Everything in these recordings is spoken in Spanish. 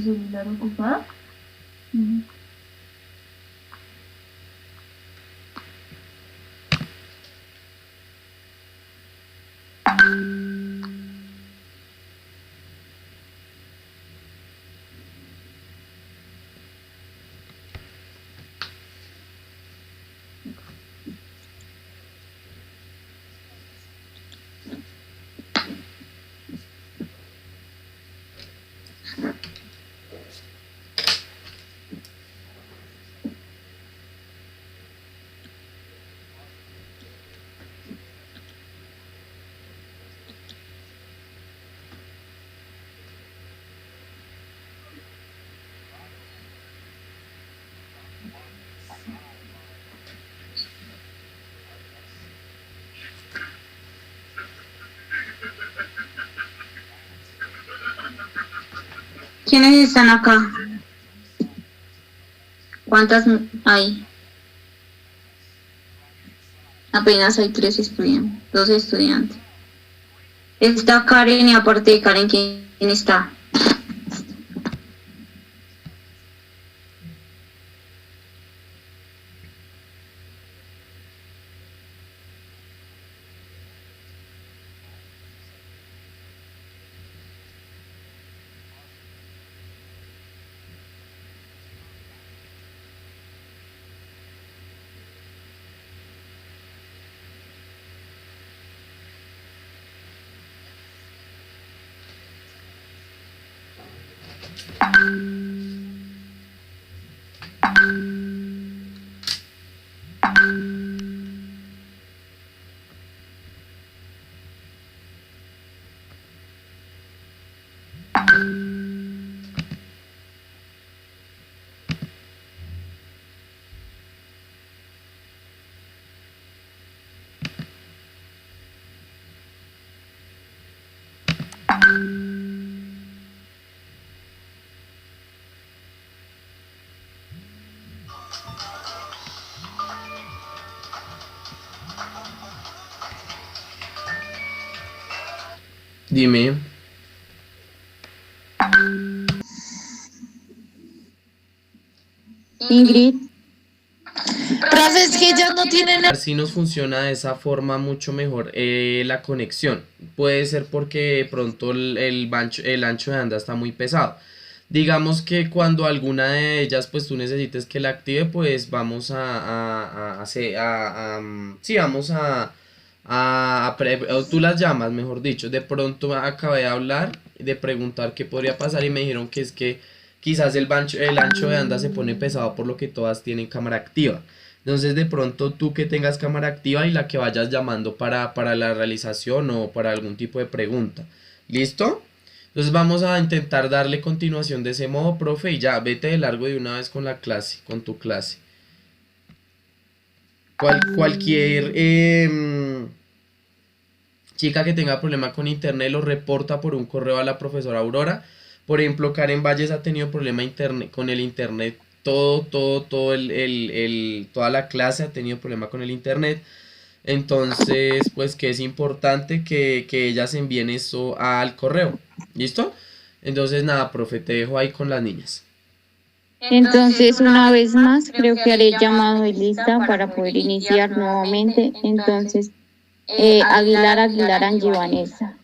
su celular ocupado. Mm. ¿Quiénes están acá? ¿Cuántas hay? Apenas hay 3 estudiantes, 2 estudiantes. Está Karen y aparte de Karen, ¿quién está? Dime. Ingrid. Profe, es que ellos no tienen... Si nos funciona de esa forma mucho mejor la conexión. Puede ser porque de pronto el ancho de banda está muy pesado. Digamos que cuando alguna de ellas pues tú necesites que la active, pues vamos sí, vamos o tú las llamas, mejor dicho. De pronto acabé de hablar, de preguntar qué podría pasar y me dijeron que es que quizás el ancho de banda se pone pesado por lo que todas tienen cámara activa. Entonces de pronto tú que tengas cámara activa y la que vayas llamando para la realización o para algún tipo de pregunta. ¿Listo? Entonces vamos a intentar darle continuación de ese modo, profe, y ya, vete de largo de una vez con la clase, con tu clase. Cualquier chica que tenga problema con internet lo reporta por un correo a la profesora Aurora. Por ejemplo, Karen Valles ha tenido problema con el internet. Toda la clase ha tenido problema con el internet. Entonces, pues que es importante que ellas envíen eso al correo. ¿Listo? Entonces, nada, profe, te dejo ahí con las niñas. Entonces, una vez más, creo que haré llamado y lista para poder iniciar nuevamente. Entonces, Aguilar, Angie, Vanessa.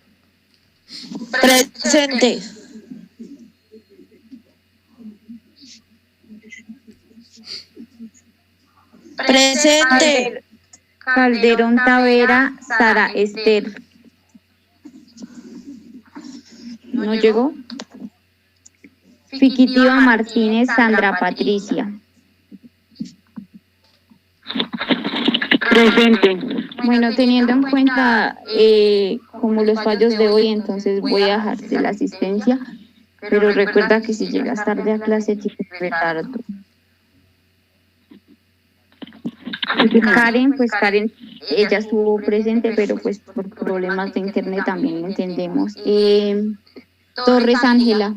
Presente. Presente. Calderón Tavera, Sara Esther. ¿No llegó? Fiquitiva Martínez, Sandra Patricia. Presente. Bueno, teniendo en cuenta como los fallos de hoy, entonces voy a dejarte la asistencia, pero recuerda que si llegas tarde a clase tienes retardo. Karen, pues Karen, ella estuvo presente, pero pues por problemas de internet también lo entendemos. Torres Ángela.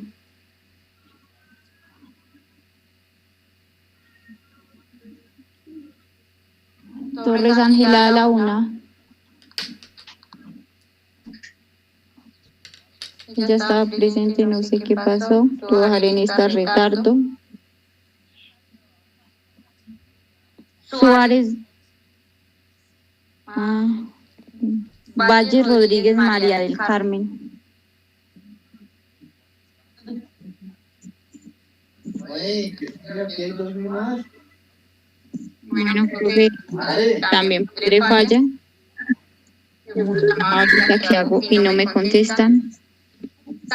Torres Ángela a la 1. ella estaba presente, no sé qué pasó, trabajar en esta retardo. Suárez, Valle Rodríguez María del Carmen. Bueno, profe, también Pedro falla. Ahorita que hago y no me contestan.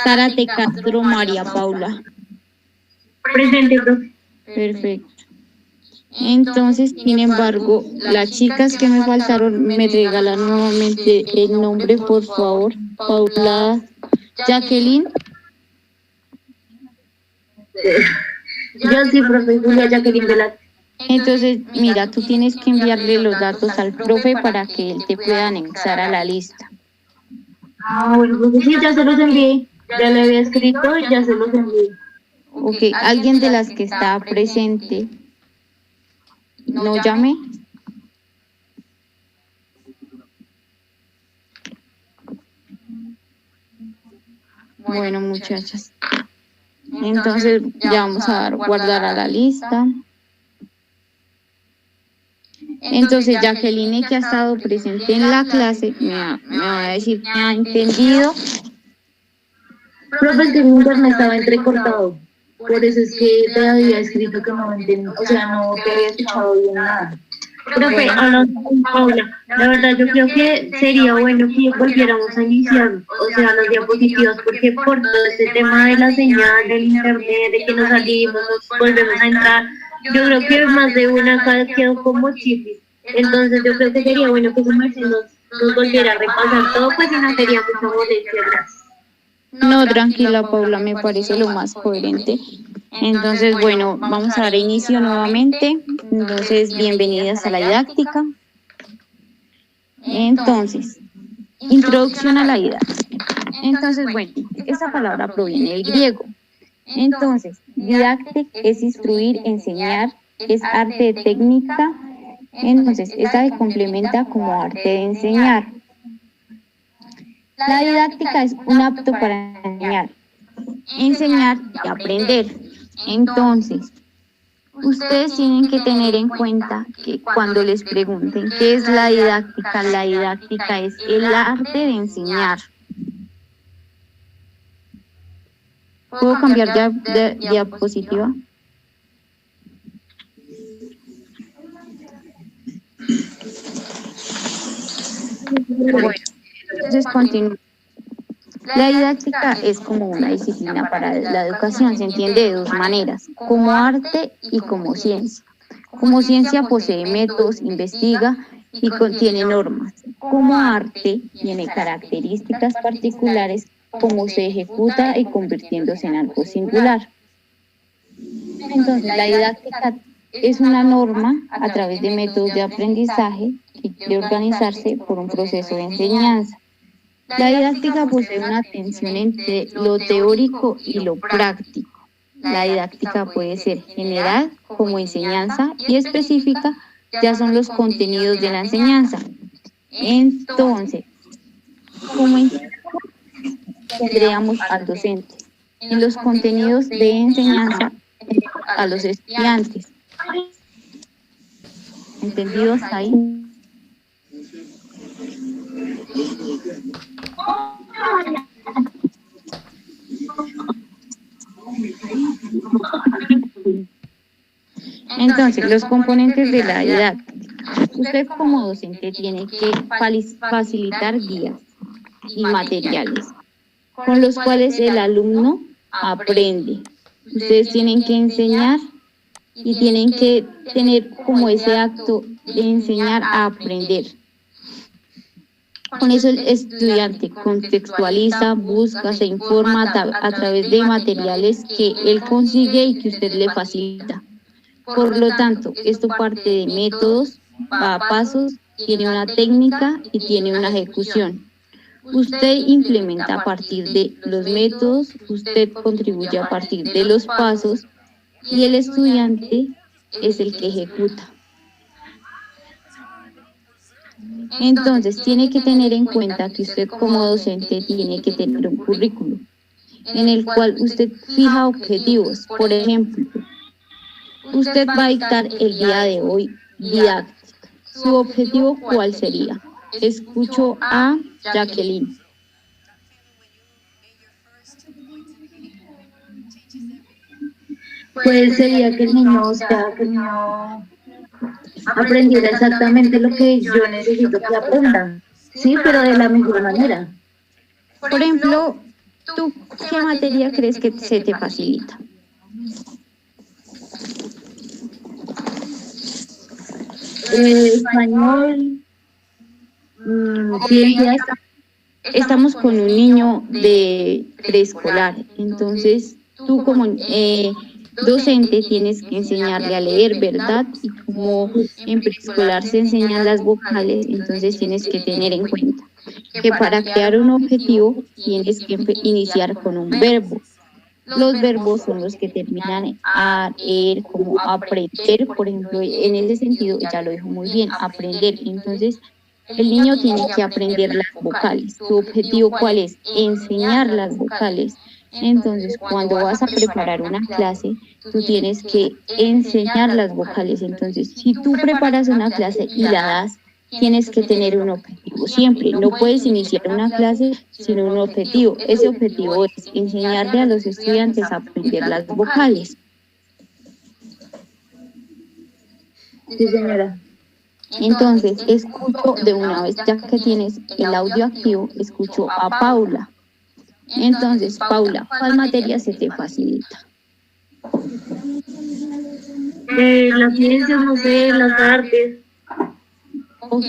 Zárate Castro María Paula. Presente, profe. Perfecto. Entonces, sin embargo, las chicas que me faltaron me regalan nuevamente el nombre, por favor. Paula, Jacqueline. Yo sí, profe, Julia Jacqueline Velasco. Entonces, mira, tú tienes que enviarle los datos al profe para que él te pueda anexar a la lista. Ah, bueno, profe, sí, ya se los envié. Ya le había escrito y ya se los envié. Ok, alguien de las que está presente, no llame. Bueno, muchachas. Entonces, ya vamos a dar guardar a la lista. Entonces, Jacqueline, que ha estado presente en la clase, me va a decir que ha entendido. Profe, es que mi internet estaba entrecortado. Por eso es que te había escrito que no entendí, o sea, no te había escuchado bien nada. Profe, Paula, la verdad yo creo que sería bueno que volviéramos a iniciar, o sea, las diapositivas, porque por todo este tema de la señal, del internet, de que nos salimos, nos volvemos a entrar, yo creo que más de una acá quedó como chipis. Entonces yo creo que sería bueno que su merced nos volviera a repasar todo, pues y no sería mucha molestia. Gracias. No, tranquila, Paula, me parece lo más coherente. Entonces, bueno, vamos a dar inicio nuevamente. Entonces, bienvenidas a la didáctica. Entonces, introducción a la didáctica. Entonces, bueno, esa palabra proviene del griego. Entonces, didáctica es instruir, enseñar, es arte de técnica. Entonces, esta se complementa como arte de enseñar. La didáctica es un apto para enseñar y aprender. Entonces, ustedes tienen que tener en cuenta que cuando les pregunten qué es la didáctica es el arte de enseñar. ¿Puedo cambiar de diapositiva? Bueno, entonces continúo. La didáctica es como una disciplina para la educación, se entiende de dos maneras, como arte y como ciencia. Como ciencia posee métodos, investiga y contiene normas. Como arte tiene características particulares como se ejecuta y convirtiéndose en algo singular. Entonces, la didáctica es una norma a través de métodos de aprendizaje que quiere organizarse por un proceso de enseñanza. La didáctica posee una tensión entre lo teórico y lo práctico. La didáctica puede ser general como enseñanza y específica ya son los contenidos de la enseñanza. Entonces, como enseñanza tendríamos al docente. En los contenidos de enseñanza a los estudiantes. ¿Entendido hasta ahí? Entonces, los componentes de la didáctica. Usted como docente tiene que facilitar guías y materiales con los cuales el alumno aprende. Ustedes tienen que enseñar y tienen que tener como ese acto de enseñar a aprender. Con eso el estudiante contextualiza, busca, se informa a través de materiales que él consigue y que usted le facilita. Por lo tanto, esto parte de métodos, va a pasos, tiene una técnica y tiene una ejecución. Usted implementa a partir de los métodos, usted contribuye a partir de los pasos y el estudiante es el que ejecuta. Entonces, tiene que tener en cuenta que usted como docente tiene que tener un currículo. en el cual usted fija objetivos. Por ejemplo, usted va a dictar el día de hoy didáctica. ¿Su objetivo cuál sería? Escucho a Jacqueline. Pues sería que el niño, o sea, que el niño aprendiera exactamente lo que yo necesito que aprenda. Sí, pero de la mejor manera. Por ejemplo, ¿tú qué materia crees que se te facilita? Español, ciencias. Estamos con un niño de preescolar, entonces tú como docente tienes que enseñarle a leer, ¿verdad? Y como en preescolar se enseñan las vocales, entonces tienes que tener en cuenta que para crear un objetivo tienes que iniciar con un verbo. Los verbos son los que terminan a leer, como aprender, por ejemplo, en ese sentido, ya lo dijo muy bien, aprender. Entonces, el niño tiene que aprender las vocales. ¿Tu objetivo cuál es? Enseñar las vocales. Entonces, cuando vas a preparar una clase, tú tienes que enseñar las vocales. Entonces, si tú preparas una clase y la das, tienes que tener un objetivo siempre. No puedes iniciar una clase sin un objetivo. Ese objetivo es enseñarle a los estudiantes a aprender las vocales. Sí, señora. Entonces, escucho de una vez, ya que tienes el audio activo, escucho a Paula. Entonces, Paula, ¿cuál materia se te facilita? Las ciencias, no sé, las artes. Ok,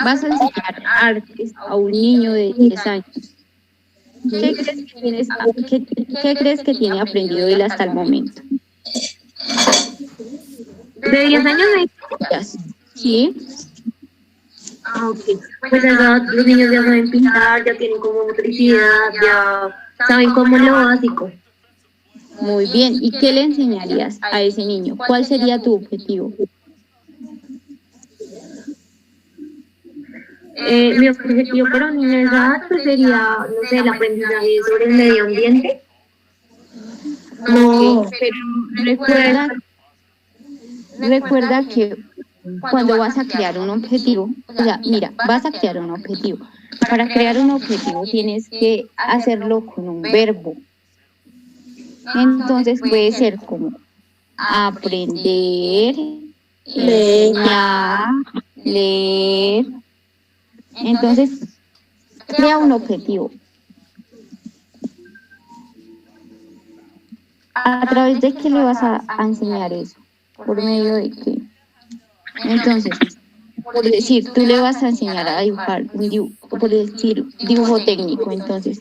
vas a enseñar artes a un niño de 10 años. ¿Qué crees que tiene aprendido él hasta el momento? ¿De 10 años? ¿Sí? Ah, ok. Pues los niños ya saben pintar, ya tienen como motricidad, ya saben como lo básico. Muy bien. ¿Y qué le enseñarías a ese niño? ¿Cuál sería tu objetivo? Mi objetivo para un niño de esa edad pues sería, no sé, el aprendizaje sobre el medio ambiente. No, pero recuerda que cuando vas a crear un objetivo, o sea, mira, vas a crear un objetivo. Para crear un objetivo tienes que hacerlo con un verbo. Entonces puede ser como aprender, enseñar, leer. Entonces, crea un objetivo. ¿A través de qué le vas a enseñar eso? ¿Por medio de qué? Entonces, por decir, tú le vas a enseñar a dibujar un dibujo, por decir, dibujo técnico. Entonces,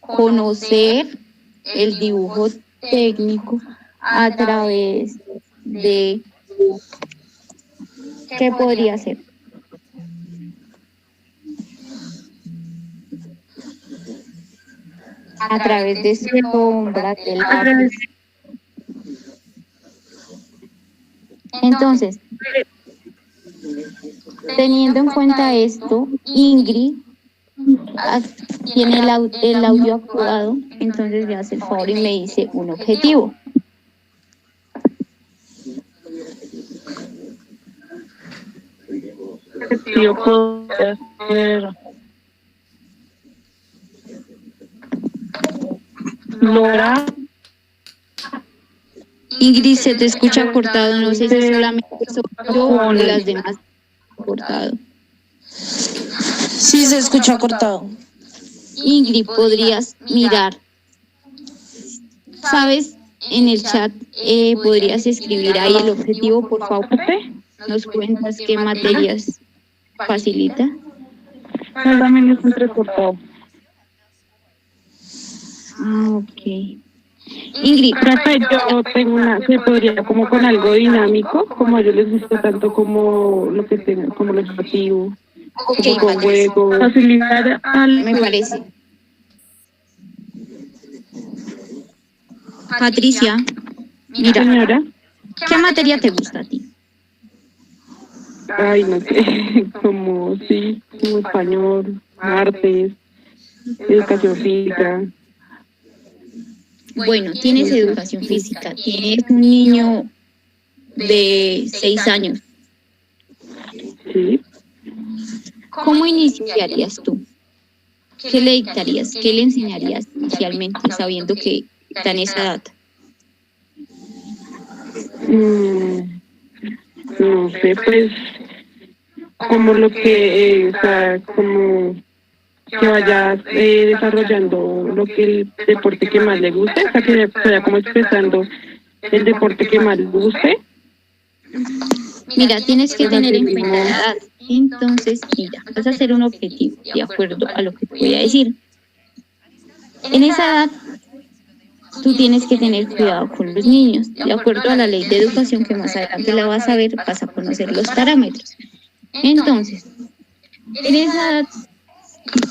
conocer el dibujo técnico a través de, ¿qué podría ser? A través de sombras, de lápiz. Entonces, teniendo en cuenta esto, Ingrid tiene el audio actuado, entonces me hace el favor y me dice un objetivo. Yo puedo hacer lograr. Ingrid, se te escucha cortado, no sé si solamente soy yo o las demás cortado. Sí, se escucha cortado. Ingrid, podrías mirar. ¿Sabes? En el chat podrías escribir ahí el objetivo, por favor. Nos cuentas qué materias facilita. También es entrecortado. Ah, ok. Ingrid, Profe, yo tengo una, se podría como con algo dinámico, como a ellos les gusta tanto como lo que tengan, como lo educativo, como con juegos, facilitar al... me parece. Patricia, mira, Señora, ¿qué materia te gusta a ti? ay, no sé, como sí, como español, artes, educación física. Bueno, tienes educación física, tienes un niño de 6 años. Sí. ¿Cómo iniciarías tú? ¿Qué le dictarías? ¿Qué le enseñarías inicialmente sabiendo que está en esa edad? No sé, pues como lo que, o sea, como que vaya desarrollando lo que el deporte que más le guste, o sea, que vaya como expresando el deporte que más le guste. Mira, tienes que tener en cuenta la edad. Entonces, mira, vas a hacer un objetivo de acuerdo a lo que te voy a decir. En esa edad, tú tienes que tener cuidado con los niños. De acuerdo a la ley de educación que más adelante la vas a ver, vas a conocer los parámetros. Entonces, en esa edad,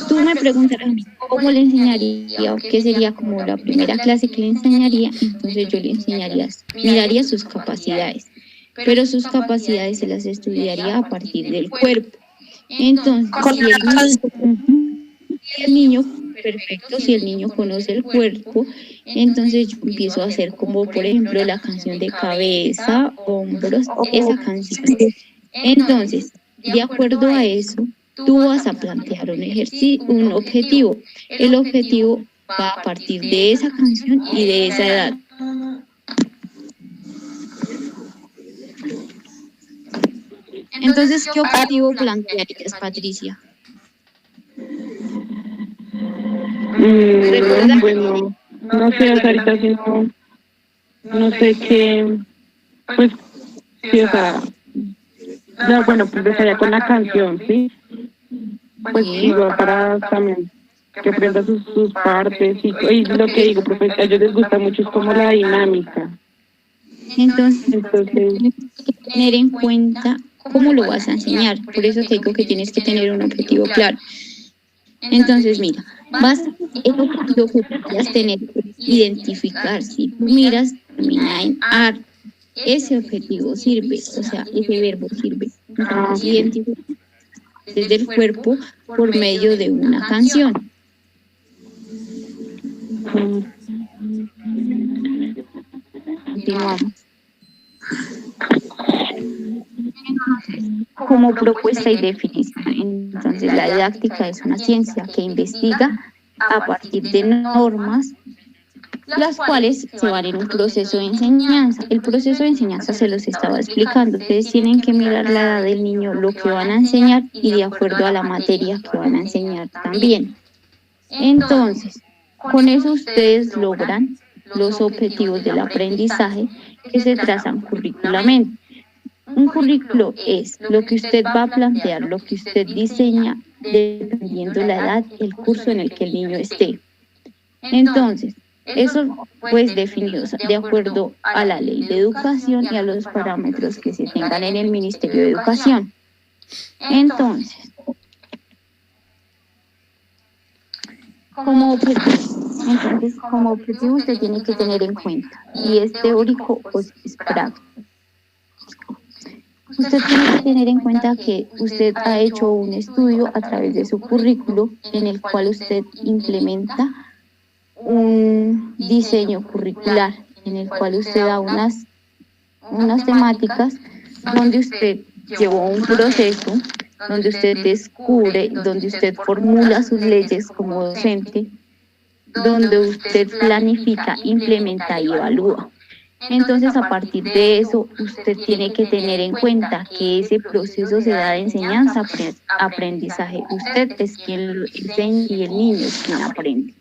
tú me preguntarás a mí, ¿cómo le enseñaría o qué sería como la primera clase que le enseñaría? Entonces yo le enseñaría, miraría sus capacidades, pero sus capacidades se las estudiaría a partir del cuerpo. Entonces, si el niño, perfecto, si el niño conoce el cuerpo, entonces yo empiezo a hacer como, por ejemplo, la canción de cabeza, hombros, esa canción. Entonces, de acuerdo a eso, tú vas a plantear un ejercicio, un objetivo. El objetivo va a partir de esa canción y de esa edad. Entonces, ¿qué objetivo plantearías, Patricia? Bueno, no sé, o sea, ahorita sí no sé qué, pues, sí, o sea, ya, bueno, pues empezaría con la canción, ¿sí? Pues sí, va para también que aprenda sus partes y lo que digo, profe, a ellos les gusta mucho es como la dinámica. Entonces, tienes que tener en cuenta cómo lo vas a enseñar. Por eso te digo que tienes que tener un objetivo claro. Entonces, mira, el objetivo que podrías tener es identificar. Si tú miras, termina en arte. Ese objetivo sirve, o sea, ese verbo sirve. Entonces, identificar desde el cuerpo por medio de una canción. Continuamos. Como propuesta y definición. Entonces, la didáctica es una ciencia que investiga a partir de normas, las cuales se van en un proceso de enseñanza. El proceso de enseñanza se los estaba explicando. Ustedes tienen que mirar la edad del niño, lo que van a enseñar y de acuerdo a la materia que van a enseñar también. Entonces, con eso ustedes logran los objetivos del aprendizaje que se trazan curricularmente. Un currículo es lo que usted va a plantear, lo que usted diseña dependiendo la edad, el curso en el que el niño esté. Entonces, eso pues definido de acuerdo a la ley de educación y a los parámetros que se tengan en el Ministerio de Educación. Entonces, como objetivo usted tiene que tener en cuenta, y es teórico o es práctico. Usted tiene que tener en cuenta que usted ha hecho un estudio a través de su currículo en el cual usted implementa un diseño curricular en el cual usted da unas temáticas donde usted llevó un proceso, donde usted descubre, donde usted formula sus leyes como docente, donde usted planifica, implementa y evalúa. Entonces, a partir de eso, usted tiene que tener en cuenta que ese proceso se da de enseñanza, aprendizaje. Usted es quien lo enseña y el niño es quien aprende.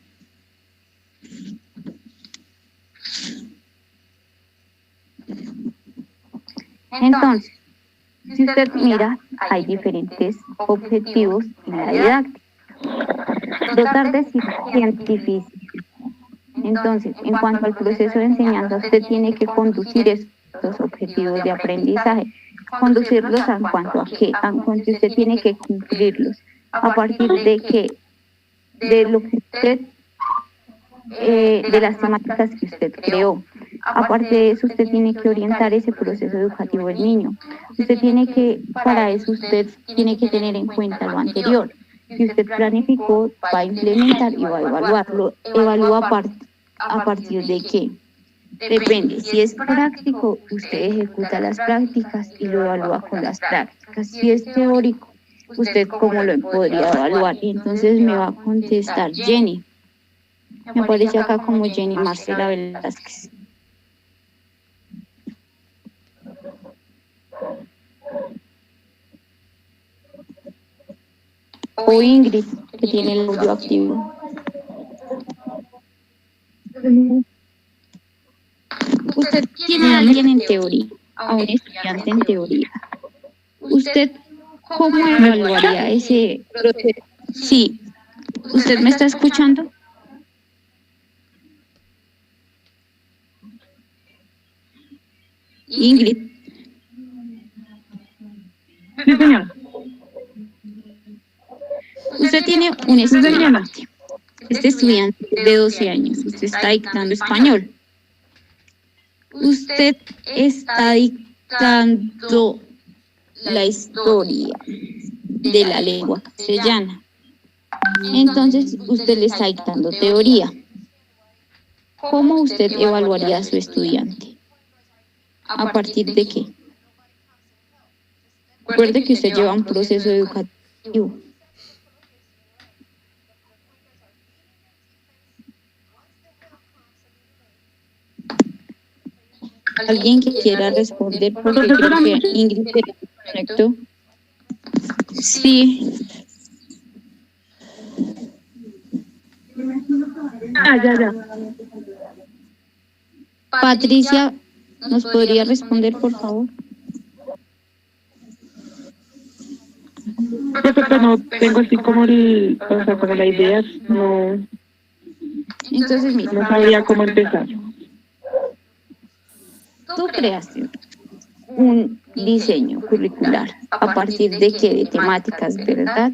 Entonces, si usted mira, hay diferentes objetivos en la didáctica. Dotar de cientificidad. Entonces, en cuanto al proceso de enseñanza, usted tiene que conducir estos objetivos de aprendizaje. Conducirlos en cuanto a qué, en cuanto usted tiene que cumplirlos. ¿A partir de qué? De lo que usted, de las temáticas que usted creó. Aparte de eso, usted tiene que orientar ese proceso educativo del niño. Para eso usted tiene que tener en cuenta lo anterior. Si usted planificó, va a implementar y va a evaluarlo. Evalúa ¿A partir de qué? Depende. Si es práctico, usted ejecuta las prácticas y lo evalúa con las prácticas. Si es teórico, ¿usted cómo lo podría evaluar? Y entonces me va a contestar Jenny. Me aparece acá como Jenny Marcela Velázquez. O Ingrid, que tiene el audio activo. Usted tiene a alguien en teoría, a un estudiante en teoría. ¿Usted cómo evaluaría ese proceso? Sí. ¿Usted me está escuchando? Ingrid. Sí, señor. Usted tiene un estudiante. Este estudiante de 12 años. Usted está dictando español. Usted está dictando la historia de la lengua castellana. Entonces, usted le está dictando teoría. ¿Cómo usted evaluaría a su estudiante? ¿A partir de qué? Recuerde que usted lleva un proceso educativo. ¿Alguien que quiera responder? Porque creo que Ingrid se conectó. Sí. Ya. Patricia, ¿nos podría responder, por favor? Pero no tengo así como como la idea, no Entonces, mira, sabría cómo empezar. tú creaste un diseño curricular a partir de qué, de temáticas, ¿verdad?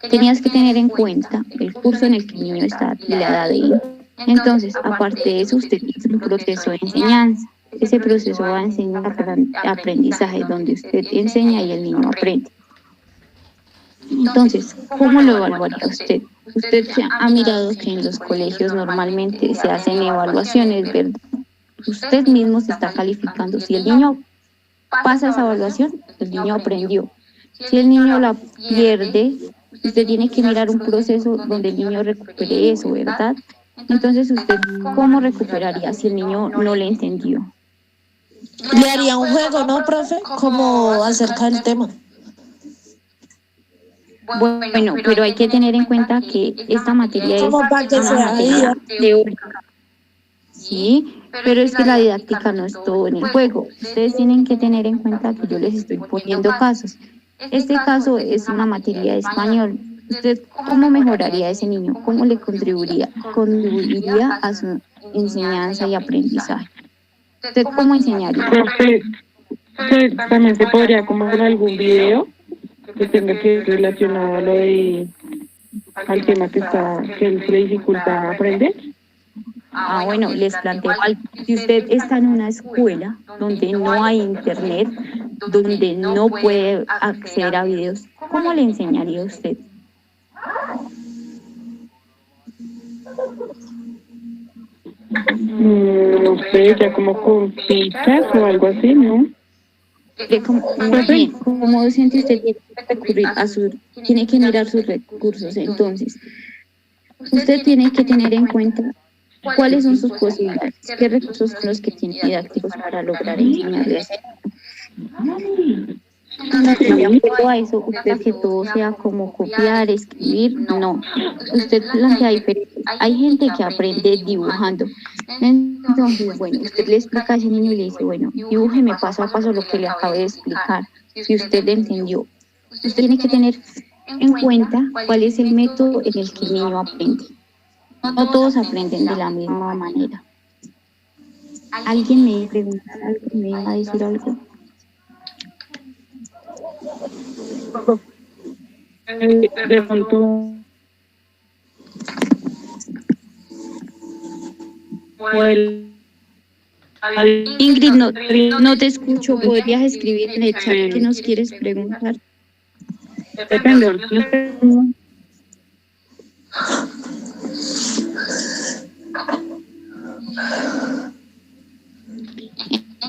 Tenías que tener en cuenta el curso en el que el niño está y la edad de él. Entonces, aparte de eso, usted tiene un proceso de enseñanza. Ese proceso va a enseñar aprendizaje, donde usted enseña y el niño aprende. Entonces, ¿cómo lo evaluaría usted? Usted ha mirado que en los colegios normalmente se hacen evaluaciones, ¿verdad? Usted mismo se está calificando. Si el niño pasa esa evaluación, el niño aprendió. Si el niño la pierde, usted tiene que mirar un proceso donde el niño recupere eso, ¿verdad? Entonces, ¿usted cómo recuperaría si el niño no le entendió? Le haría un juego, ¿no, profe? Como acerca del tema. Bueno, pero hay que tener en cuenta que esta materia es Como para que una sea materia ahí. teórica. Sí, pero es que la didáctica no es todo en el juego. Ustedes tienen que tener en cuenta que yo les estoy poniendo casos. Este caso es una materia de español. ¿Usted cómo mejoraría a ese niño? ¿Cómo le contribuiría a su enseñanza y aprendizaje? ¿Usted cómo enseñaría? Profe, usted también se podría como hacer algún video que tenga que ver relacionado a lo de al tema que le dificulta aprender. Bueno, les planteo algo. Si usted está en una escuela donde no hay internet, donde no puede acceder a videos, ¿cómo le enseñaría a usted? No sé, ya como con fichas o algo así, ¿no? Muy bien, como docente usted tiene que recurrir tiene que mirar sus recursos. Entonces, usted tiene que tener en cuenta cuáles son sus posibilidades, qué recursos son los que tiene didácticos para lograr enseñarles. De acuerdo a eso, usted que todo sea como copiar, escribir, no. Usted plantea diferente. Hay gente que aprende dibujando. Entonces, bueno, usted le explica a ese niño y le dice, bueno, dibújeme paso a paso lo que le acabé de explicar. Si usted le entendió, usted tiene que tener en cuenta cuál es el método en el que el niño aprende. No todos aprenden de la misma manera. ¿Alguien me iba a preguntar algo? ¿Me iba a decir algo? De pronto Ingrid, no te escucho. ¿Podrías escribir en el chat qué nos quieres preguntar? depende.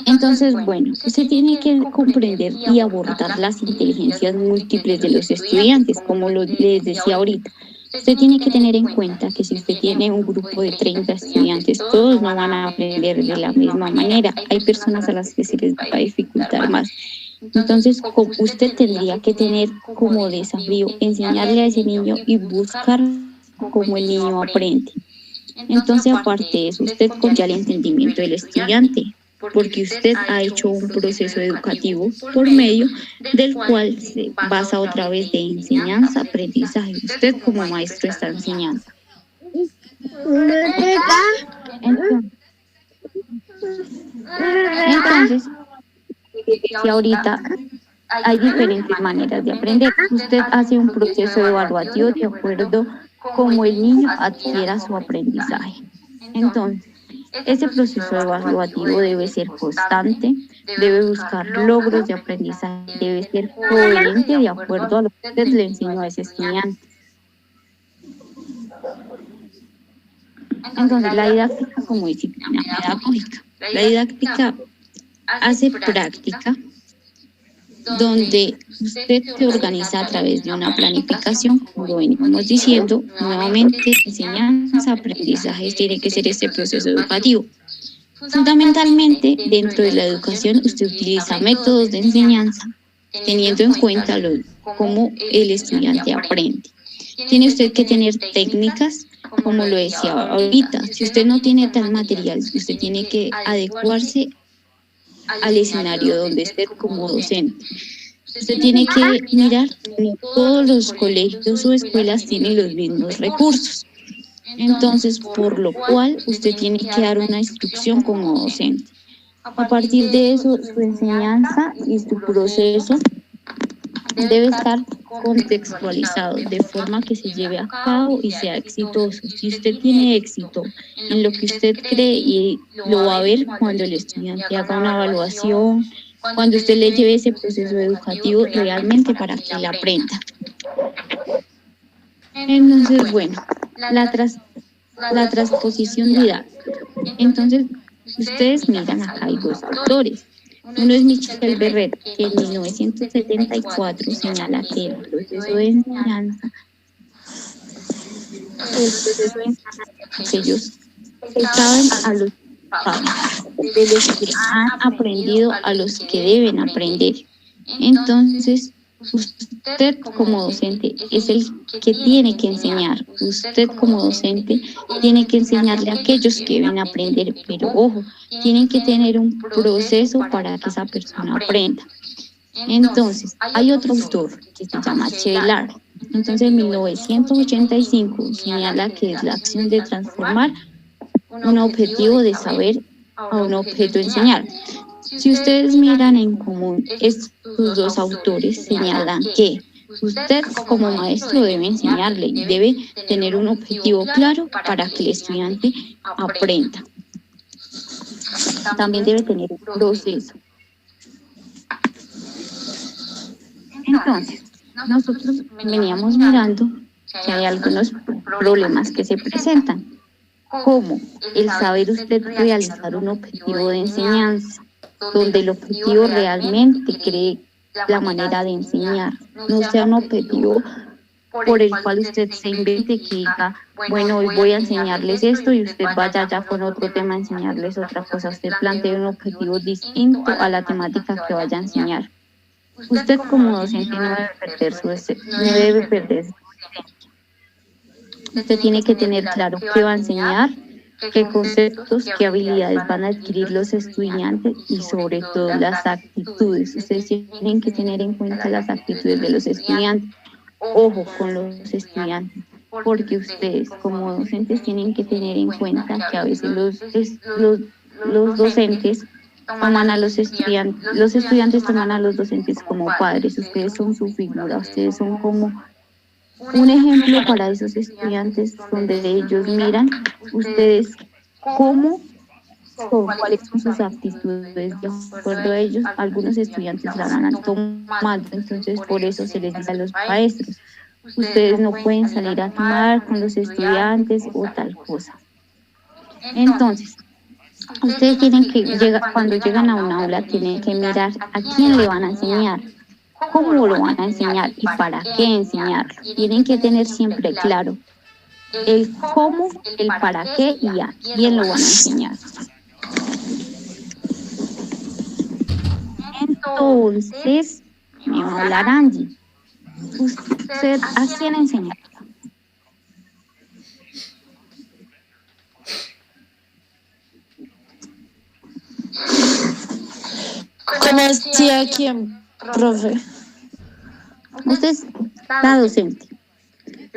Entonces, bueno, usted tiene que comprender y abordar las inteligencias múltiples de los estudiantes, como les decía ahorita. Usted tiene que tener en cuenta que si usted tiene un grupo de 30 estudiantes, todos no van a aprender de la misma manera. Hay personas a las que se les va a dificultar más. Entonces, usted tendría que tener como desafío enseñarle a ese niño y buscar cómo el niño aprende. Entonces, aparte de eso, usted confía el entendimiento del estudiante, porque usted ha hecho un proceso educativo por medio del cual se basa otra vez de enseñanza, aprendizaje. Usted como maestro está enseñando. Entonces, si ahorita hay diferentes maneras de aprender. Usted hace un proceso evaluativo de acuerdo cómo el niño adquiera su aprendizaje. Entonces, ese proceso evaluativo debe ser constante, debe buscar logros de aprendizaje, debe ser coherente de acuerdo a lo que usted le enseñó a ese estudiante. Entonces, la didáctica como disciplina pedagógica. La didáctica hace práctica donde usted se organiza a través de una planificación, como lo venimos diciendo, nuevamente enseñanza, aprendizajes, tiene que ser este proceso educativo. Fundamentalmente, dentro de la educación, usted utiliza métodos de enseñanza, teniendo en cuenta cómo el estudiante aprende. Tiene usted que tener técnicas, como lo decía ahorita, si usted no tiene tal material, usted tiene que adecuarse al escenario donde esté como docente. Usted tiene que mirar que no todos los colegios o escuelas tienen los mismos recursos. Entonces, por lo cual, usted tiene que dar una instrucción como docente. A partir de eso, su enseñanza y su proceso debe estar contextualizado de forma que se lleve a cabo y sea exitoso. Si usted tiene éxito en lo que usted cree, y lo va a ver cuando el estudiante haga una evaluación, cuando usted le lleve ese proceso educativo realmente para que él aprenda. Entonces, bueno, la transposición didáctica. Entonces, ustedes miran acá, hay dos autores. Uno es Michel Berret, que en 1974 señala que el proceso de enseñanza, ellos saben a los de los que han aprendido a los que deben aprender. Entonces, usted como docente es el que tiene que enseñar. Usted como docente tiene que enseñarle a aquellos que deben aprender, pero ojo, tienen que tener un proceso para que esa persona aprenda. Entonces, hay otro autor que se llama Chevelar. Entonces, en 1985 señala que es la acción de transformar un objetivo de saber a un objeto de enseñar. Si ustedes miran en común, estos dos autores señalan que usted como maestro debe enseñarle y debe tener un objetivo claro para que el estudiante aprenda. También debe tener un proceso. Entonces, nosotros veníamos mirando que hay algunos problemas que se presentan, como el saber usted realizar un objetivo de enseñanza, donde el objetivo realmente cree la manera de enseñar, no sea un objetivo por el cual usted se invente que diga, bueno, hoy voy a enseñarles esto y usted vaya ya con otro tema a enseñarles otra cosa. Usted plantea un objetivo distinto a la temática que vaya a enseñar. Usted como docente no debe perder su esencia. Usted tiene que tener claro qué va a enseñar, qué conceptos, qué habilidades van a adquirir los estudiantes y sobre todo las actitudes. Ustedes tienen que tener en cuenta las actitudes de los estudiantes. Ojo con los estudiantes, porque ustedes como docentes tienen que tener en cuenta que a veces los docentes toman a los estudiantes toman a los docentes como padres. Ustedes son su figura, ustedes son como un ejemplo para esos estudiantes donde ellos miran ustedes cómo son, cuáles son sus actitudes. De acuerdo a ellos, algunos estudiantes la van tomando, entonces por eso se les dice a los maestros, ustedes no pueden salir a tomar con los estudiantes o tal cosa. Entonces, Ustedes tienen que llegar, cuando llegan a un aula, tienen que mirar a quién le van a enseñar, cómo lo van a enseñar y para qué enseñarlo. Tienen que tener siempre claro el cómo, el para qué y a quién lo van a enseñar. Entonces, me va a hablar Angie. ¿Usted a quién enseña? ¿Cómo así a quién, profe? Usted está docente.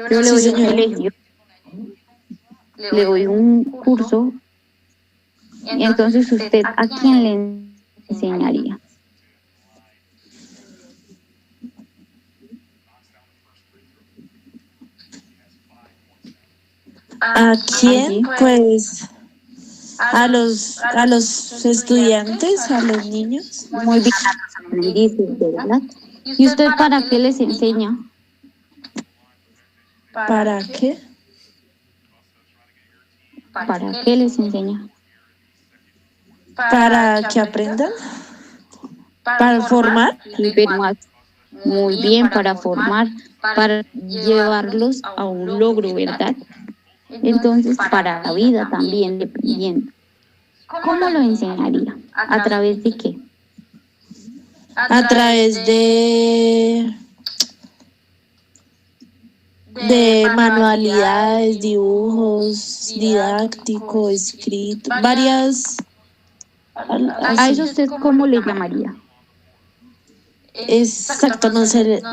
Yo le Sí, doy un señora. colegio, le doy un curso, y entonces usted a quién le enseñaría. ¿A quién? Pues a los estudiantes, a los niños. Muy bien, a los aprendices, ¿verdad? ¿Y usted para qué les enseña? ¿Para qué? ¿Para qué les enseña? ¿Para que aprendan? ¿Para formar? Sí, pero muy bien, para formar, para llevarlos a un logro, ¿verdad? Entonces, para la vida también, dependiendo. ¿Cómo lo enseñaría? ¿A través de qué? A través de manualidades, dibujos, didáctico, escrito, varias. ¿A Así. eso usted cómo le llamaría? Exacto, no sé el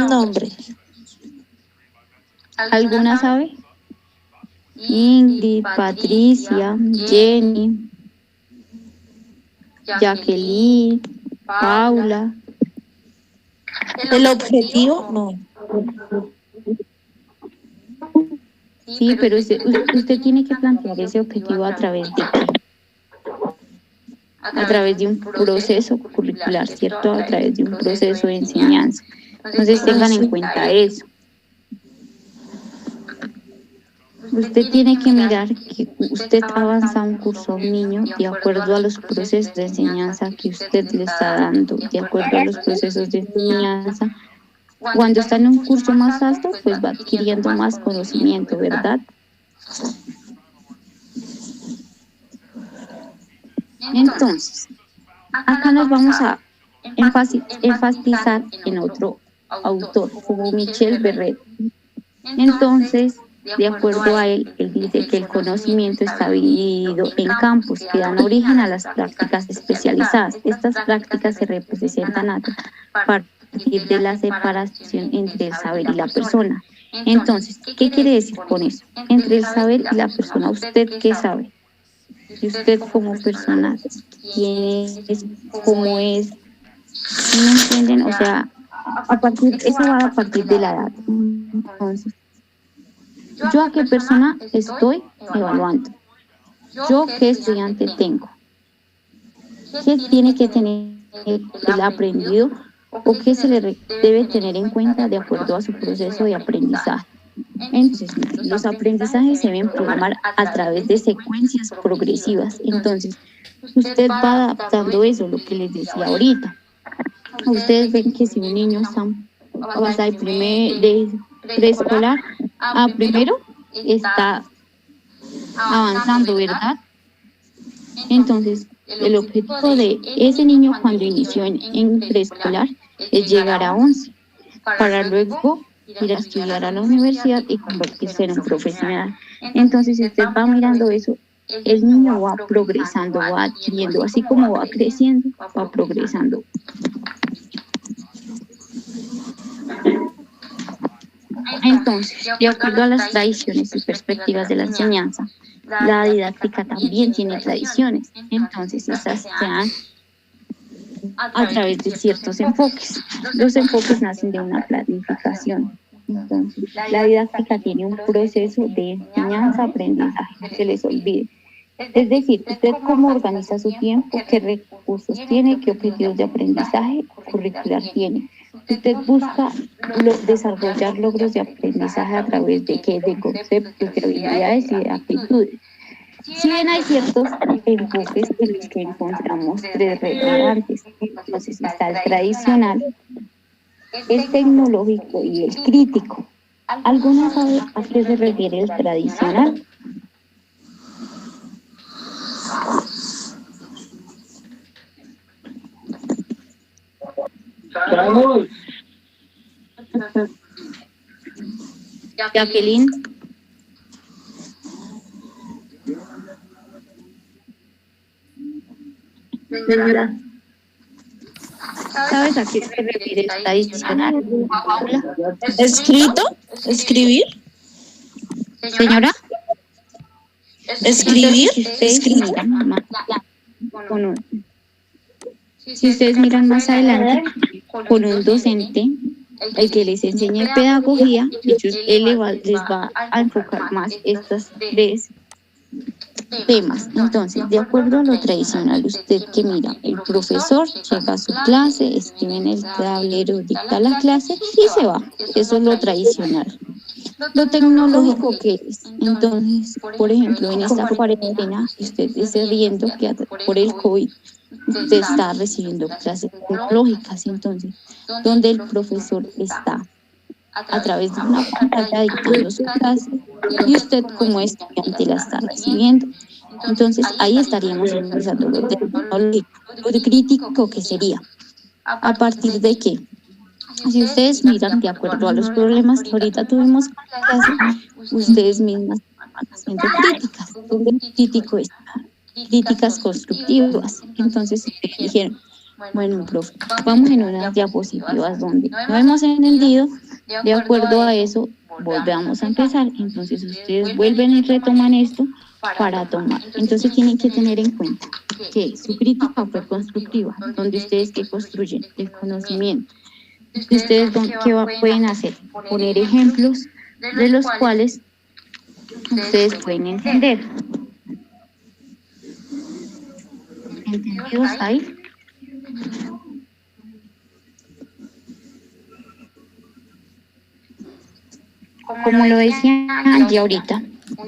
nombre. ¿Alguna sabe? Ingrid, Patricia, Jenny, Jacqueline, Paula. El objetivo, no. Sí, pero usted tiene que plantear ese objetivo a través de qué? A través de un proceso curricular, ¿cierto? A través de un proceso de enseñanza. Entonces tengan en cuenta eso. Usted tiene que mirar que usted avanza un curso a un niño de acuerdo a los procesos de enseñanza que usted le está dando, de acuerdo a los procesos de enseñanza. Cuando está en un curso más alto, pues va adquiriendo más conocimiento, ¿verdad? Entonces, acá nos vamos a enfatizar en otro autor, como Michel Berret. Entonces, de acuerdo a él, él dice que el conocimiento está dividido en campos que dan origen a las prácticas especializadas. Estas prácticas se representan a partir de la separación entre el saber y la persona. Entonces, ¿qué quiere decir con eso? Entre el saber y la persona, ¿usted qué sabe? Y usted como persona, ¿quién es? ¿Cómo es? ¿Sí me entienden? O sea, eso va a partir de la edad. Entonces, ¿yo a qué persona estoy evaluando? ¿Yo qué estudiante tengo? ¿Qué tiene que tener el aprendido o qué se le debe tener en cuenta de acuerdo a su proceso de aprendizaje? Entonces, los aprendizajes se deben programar a través de secuencias progresivas. Entonces, usted va adaptando eso, lo que les decía ahorita. Ustedes ven que si un niño pasa de preescolar a primero, está avanzando, ¿verdad? Entonces, el objetivo de ese niño cuando inició en preescolar es llegar a 11, para luego ir a estudiar a la universidad y convertirse en un profesional. Entonces, si usted va mirando eso, el niño va progresando, va adquiriendo, así como va creciendo, va progresando. Entonces, de acuerdo a las tradiciones y perspectivas de la enseñanza, la didáctica también tiene tradiciones. Entonces, esas se dan a través de ciertos enfoques. Los enfoques nacen de una planificación. Entonces, la didáctica tiene un proceso de enseñanza-aprendizaje, no se les olvide. Es decir, usted cómo organiza su tiempo, qué recursos tiene, qué objetivos de aprendizaje curricular tiene. Usted busca desarrollar logros de aprendizaje a través de qué, de conceptos, de habilidades y de actitudes. Si bien hay ciertos enfoques en los que encontramos tres relevantes, entonces está el tradicional, el tecnológico y el crítico. ¿Alguno sabe a qué se refiere el tradicional? Vamos. Jacqueline. Señora, ¿Sabes a qué se refiere el tradicional? Paula. ¿Escrito? ¿Escribir? Señora. ¿Escribir? Si ustedes ¿Escrito? miran más con un- si ustedes miran más adelante con un docente, el que les enseñe pedagogía, él les va a enfocar más estos tres temas. Entonces, de acuerdo a lo tradicional, usted que mira, el profesor llega a su clase, escribe en el tablero, dicta la clase y se va. Eso es lo tradicional. Lo tecnológico que es, entonces, por ejemplo, en esta cuarentena, usted está viendo que por el COVID, usted está recibiendo clases tecnológicas, entonces, donde el profesor está a través de una pantalla dictando su clase y usted como estudiante la está recibiendo. Entonces, ahí estaríamos utilizando lo tecnológico. Lo crítico que sería, ¿a partir de qué? Si ustedes miran de acuerdo a los problemas que ahorita tuvimos con la clase, ustedes mismas van haciendo críticas. Donde el crítico está, críticas constructivas. Entonces ustedes dijeron, bueno, profe, vamos en unas diapositivas donde no hemos entendido, de acuerdo a eso, volvemos a empezar. Entonces ustedes vuelven y retoman esto para tomar. Entonces tienen que tener en cuenta que su crítica fue constructiva, donde ustedes que construyen el conocimiento. Ustedes pueden hacer, poner ejemplos de los cuales ustedes pueden entender. ¿Entendidos ahí? Como lo decía Angie ahorita,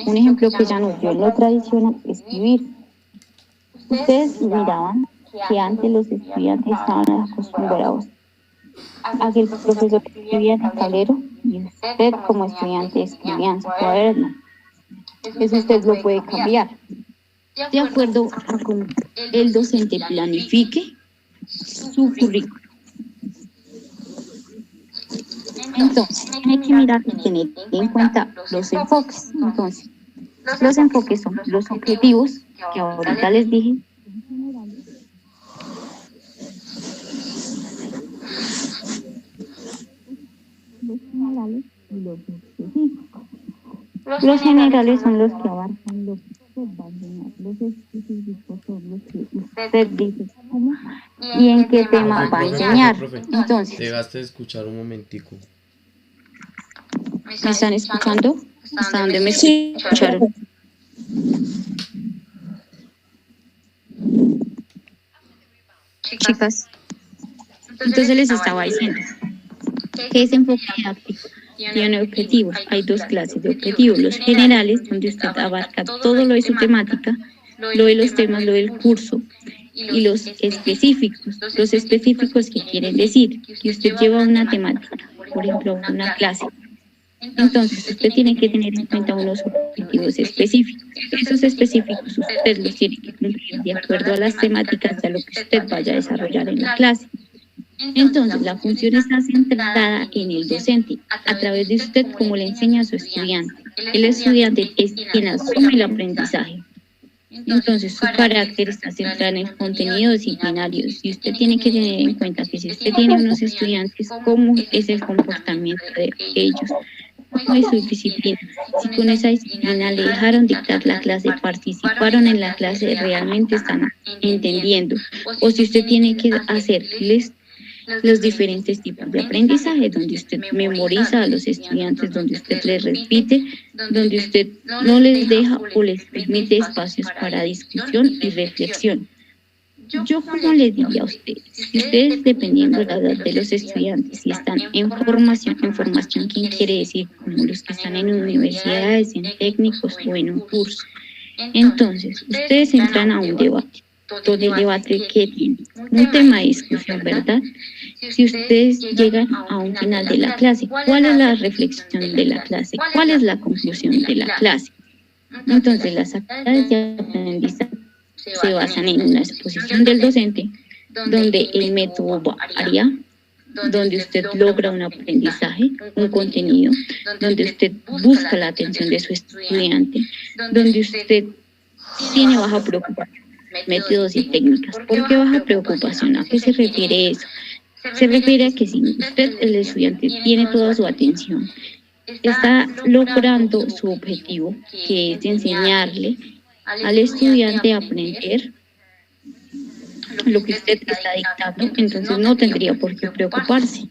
un ejemplo que ya nos dio en lo tradicional, escribir. Ustedes miraban que antes los estudiantes estaban acostumbrados a que el profesor escribía en el tablero y usted como estudiante escribía en su cuaderno. Eso usted lo puede cambiar de acuerdo a cómo el docente planifique su currículo. Entonces, tiene que mirar y tener en cuenta los enfoques. Entonces, los enfoques son los objetivos, que ahorita les dije. Los generales y los específicos. Los generales son los que abarcan lo que usted va a enseñar. Los específicos son los que usted dice cómo y en qué tema va a enseñar. Entonces, te dejaste de escuchar un momentico. ¿Me están escuchando? ¿Hasta dónde me escucharon? Chicas, entonces les estaba diciendo que ese enfoque didáctico tiene objetivos. Hay dos clases de objetivos: los generales, donde usted abarca todo lo de su temática, lo de los temas, lo del curso, y los específicos. Los específicos, que quieren decir que usted lleva una temática, por ejemplo, una clase. Entonces, usted tiene que tener en cuenta unos objetivos específicos. Esos específicos usted los tiene que cumplir de acuerdo a las temáticas de lo que usted vaya a desarrollar en la clase. Entonces, la función está centrada en el docente, a través de usted cómo le enseña a su estudiante. El estudiante es quien asume el aprendizaje. Entonces, su carácter está centrado en el contenido disciplinario. Y usted tiene que tener en cuenta que si usted tiene unos estudiantes, cómo es el comportamiento de ellos, cómo es su disciplina. Si con esa disciplina le dejaron dictar la clase, participaron en la clase, realmente están entendiendo. O si usted tiene que hacerles los diferentes tipos de aprendizaje, donde usted memoriza a los estudiantes, donde usted les repite, donde usted no les deja o les permite espacios para discusión y reflexión. Yo, como les diría a ustedes, si ustedes, dependiendo de la edad de los estudiantes, si están en formación, ¿quién quiere decir? Como los que están en universidades, en técnicos o en un curso. Entonces, ustedes entran a un debate, donde el debate que tiene un tema de discusión, ¿verdad? Si ustedes llegan a un final de la clase, ¿cuál es la reflexión de la clase? ¿Cuál es la conclusión de la clase? Entonces, las actividades de aprendizaje se basan en una exposición del docente, donde el método varía, donde usted logra un aprendizaje, un contenido, donde usted busca la atención de su estudiante, donde usted tiene baja preocupación, métodos y técnicas. ¿Por qué baja preocupación? ¿A qué se refiere eso? Se refiere a que si usted, el estudiante, tiene toda su atención, está logrando su objetivo, que es enseñarle al estudiante a aprender lo que usted está dictando, entonces no tendría por qué preocuparse.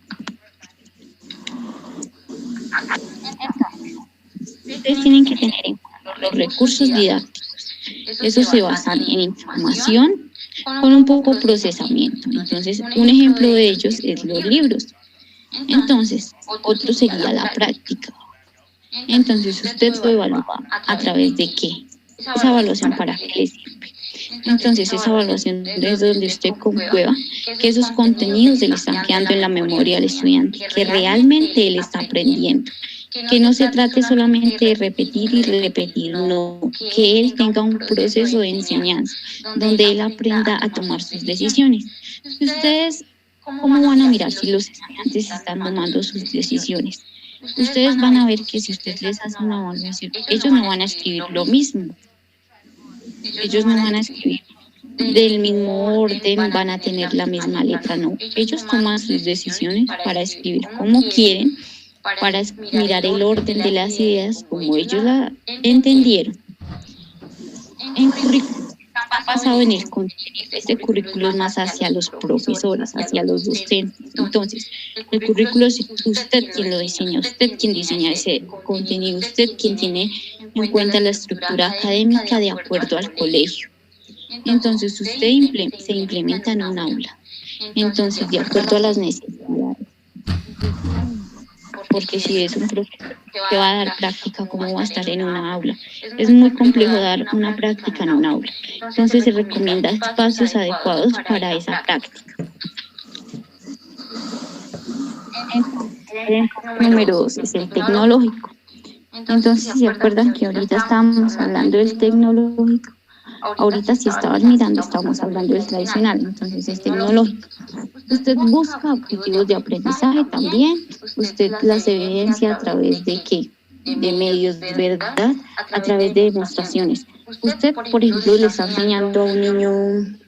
Ustedes tienen que tener en cuenta los recursos didácticos. Esos se basan en información con un poco procesamiento. Entonces, un ejemplo de ellos es los libros. Entonces, otro sería la práctica. Entonces, usted lo evalúa a través de qué. Esa evaluación para qué le sirve. Entonces, esa evaluación es donde usted comprueba que esos contenidos se le están quedando en la memoria al estudiante, que realmente él está aprendiendo, que no se trate solamente de repetir y repetir, no, que él tenga un proceso de enseñanza, donde él aprenda a tomar sus decisiones. Ustedes, ¿cómo van a mirar si los estudiantes están tomando sus decisiones? Ustedes van a ver que si usted les hace una evaluación, ellos no van a escribir lo mismo. Ellos no van a escribir del mismo orden, van a tener la misma letra, no. Ellos toman sus decisiones para escribir como quieren, para mirar el orden de las ideas como ellos la entendieron. En currículum está basado en el contenido. Este currículo es más hacia los profesores, hacia los docentes. Entonces, el currículo es usted quien lo diseña, usted quien diseña ese contenido, usted quien tiene en cuenta la estructura académica de acuerdo al colegio. Entonces, usted se implementa en un aula. Entonces, de acuerdo a las necesidades. Porque si es un profesor que va a dar práctica, ¿cómo va a estar en una aula? Es muy complejo dar una práctica en un aula. Entonces, se recomienda espacios adecuados para esa práctica. El número 2 es el tecnológico. Entonces, ¿se acuerdan que ahorita estábamos hablando del tecnológico? Ahorita si estaban mirando, estamos hablando del tradicional, entonces es tecnológico. Usted busca objetivos de aprendizaje también, usted las evidencia a través de qué, de medios, ¿verdad? A través de demostraciones. Usted, por ejemplo, le está enseñando a un niño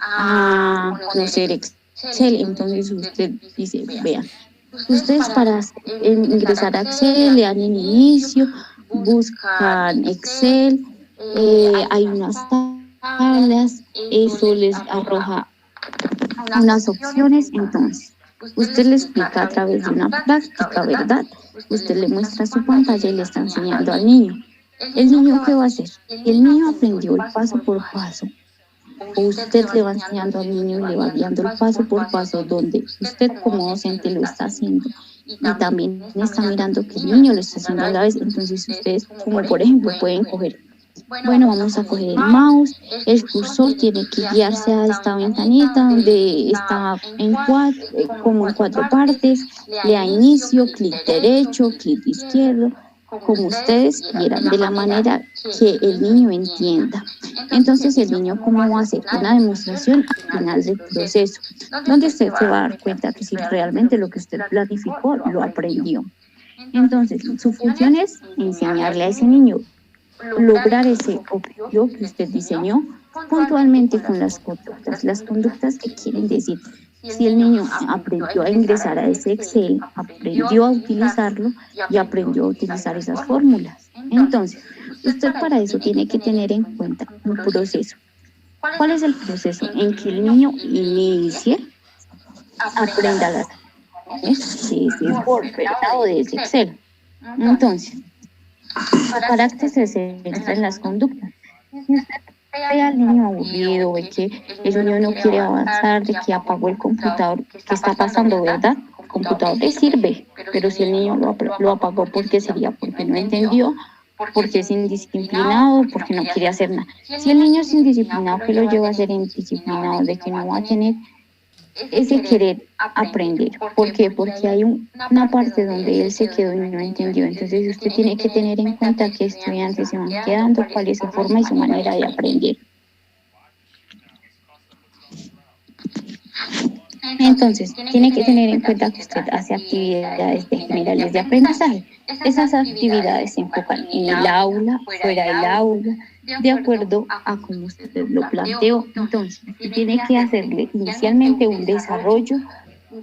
a conocer Excel, entonces usted dice, vean, ustedes para ingresar a Excel le dan en inicio, buscan Excel, hay unas tablas, eso les arroja unas opciones, entonces usted le explica a través de una práctica, ¿verdad? Usted le muestra su pantalla y le está enseñando al niño. ¿El niño qué va a hacer? El niño aprendió el paso por paso. O usted le va enseñando al niño y le va guiando el paso por paso donde usted como docente lo está haciendo y también está mirando que el niño lo está haciendo a la vez. Entonces ustedes, como por ejemplo, pueden coger, bueno, vamos a coger el mouse, el cursor tiene que guiarse a esta ventanita donde está como en 4 partes, le da inicio, clic derecho, clic izquierdo, como ustedes quieran, de la manera que el niño entienda. Entonces, el niño, ¿cómo va a hacer? Una demostración al final del proceso, donde usted se va a dar cuenta que si realmente lo que usted planificó lo aprendió. Entonces, su función es enseñarle a ese niño lograr ese objetivo que usted diseñó puntualmente con las conductas que quieren decir. Si el niño aprendió a ingresar a ese Excel, aprendió a utilizarlo y aprendió a utilizar esas fórmulas. Entonces, usted para eso tiene que tener en cuenta un proceso. ¿Cuál es el proceso? En que el niño inicie, aprenda las acciones de ese Word, ¿verdad? O de ese Excel. Entonces, su carácter se centra en las conductas. Si usted ve al niño aburrido, ve que el niño no quiere avanzar, de que apagó el computador, ¿qué está pasando, verdad? El computador le sirve, pero si el niño lo apagó, ¿por qué sería? Porque no entendió porque es indisciplinado, porque no quiere hacer nada. Si el niño es indisciplinado, ¿qué lo lleva a ser indisciplinado? De que no va a tener ese querer aprender. ¿Por qué? Porque hay una parte donde él se quedó y no entendió. Entonces usted tiene que tener en cuenta qué estudiantes se van quedando, cuál es su forma y su manera de aprender. Entonces, tiene que tener en cuenta que usted hace actividades generales de aprendizaje. Esas actividades se enfocan en el aula, fuera del aula, de acuerdo a cómo usted lo planteó. Entonces, usted tiene que hacerle inicialmente un desarrollo,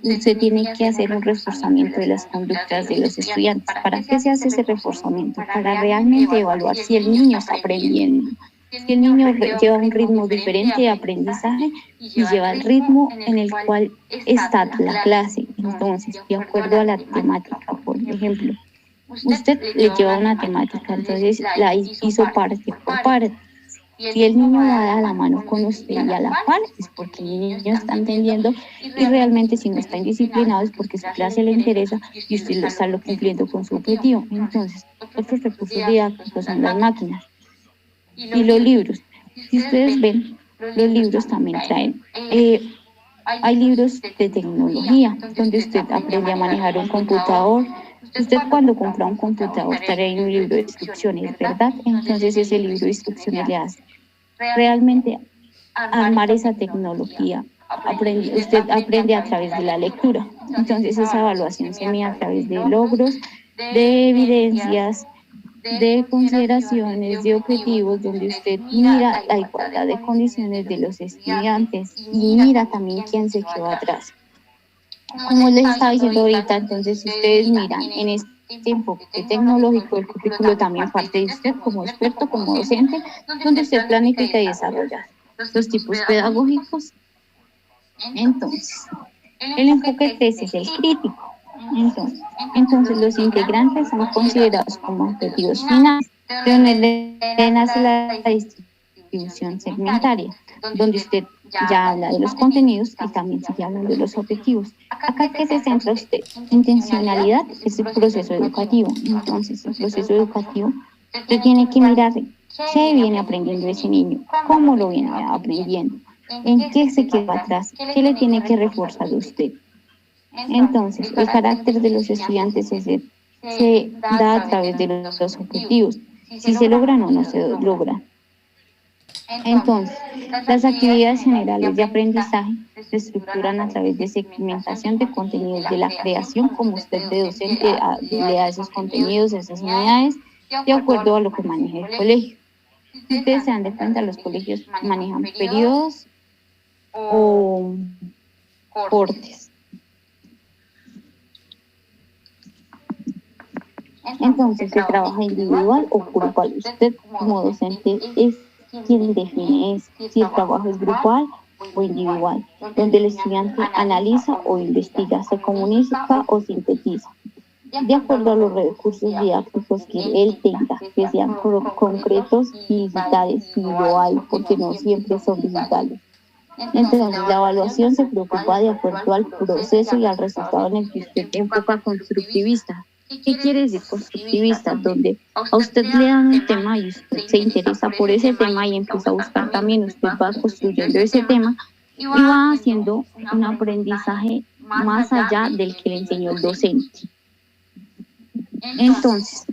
usted tiene que hacer un reforzamiento de las conductas de los estudiantes. ¿Para qué se hace ese reforzamiento? Para realmente evaluar si el niño está aprendiendo. Si el niño lleva un ritmo diferente de aprendizaje y lleva el ritmo en el cual está la clase. Entonces, de acuerdo a la temática, por ejemplo, usted le lleva una temática, entonces la hizo parte por parte. Si el niño va a la mano con usted y a la par, es porque el niño está entendiendo, y realmente si no está indisciplinado es porque su clase le interesa y usted lo está cumpliendo con su objetivo. Entonces, otros recursos didácticos son las máquinas y los libros. Si ustedes ven, los libros también traen. Hay libros de tecnología donde usted aprende a manejar un computador. Usted cuando compra un computador trae un libro de instrucciones, ¿verdad? Entonces ese libro de instrucciones le hace realmente armar esa tecnología. Usted aprende a través de la lectura. Entonces esa evaluación se mide a través de logros, de evidencias, de consideraciones, de objetivos, donde usted mira la igualdad de condiciones de los estudiantes y mira también quién se quedó atrás. Como les estaba diciendo ahorita, entonces si ustedes miran en este enfoque tecnológico, el currículo también parte de usted como experto, como docente, donde usted planifica y desarrolla los tipos pedagógicos. Entonces, el enfoque 3 es el crítico. Entonces los integrantes son considerados como objetivos finales, de donde nace la distribución segmentaria, donde usted ya habla de los contenidos y también sigue hablando de los objetivos. Acá que se centra usted, intencionalidad es el proceso educativo. Entonces el proceso educativo usted tiene que mirar qué viene aprendiendo ese niño, cómo lo viene aprendiendo, en qué se quedó atrás, qué le tiene que reforzar usted. Entonces, el carácter de los estudiantes se da a través de los objetivos, si se logran o no se logran. Entonces, las actividades generales de aprendizaje se estructuran a través de segmentación de contenidos de la creación, como usted de docente le da esos contenidos, esas unidades, de acuerdo a lo que maneja el colegio. Si ustedes se dan de cuenta, los colegios manejan periodos o cortes. Entonces, ¿se trabaja individual o grupal? Usted como docente es quien define si el trabajo es grupal o individual, donde el estudiante analiza o investiga, se comunica o sintetiza, de acuerdo a los recursos didácticos que él tenga, que sean concretos y digitales, si lo hay, porque no siempre son digitales. Entonces, la evaluación se preocupa de acuerdo al proceso y al resultado en el que usted enfoca constructivista. ¿Qué quiere decir constructivista? Donde a usted le dan un tema y usted se interesa por ese tema y empieza a buscar también, usted va construyendo ese tema y va haciendo un aprendizaje más allá del que le enseñó el docente. Entonces,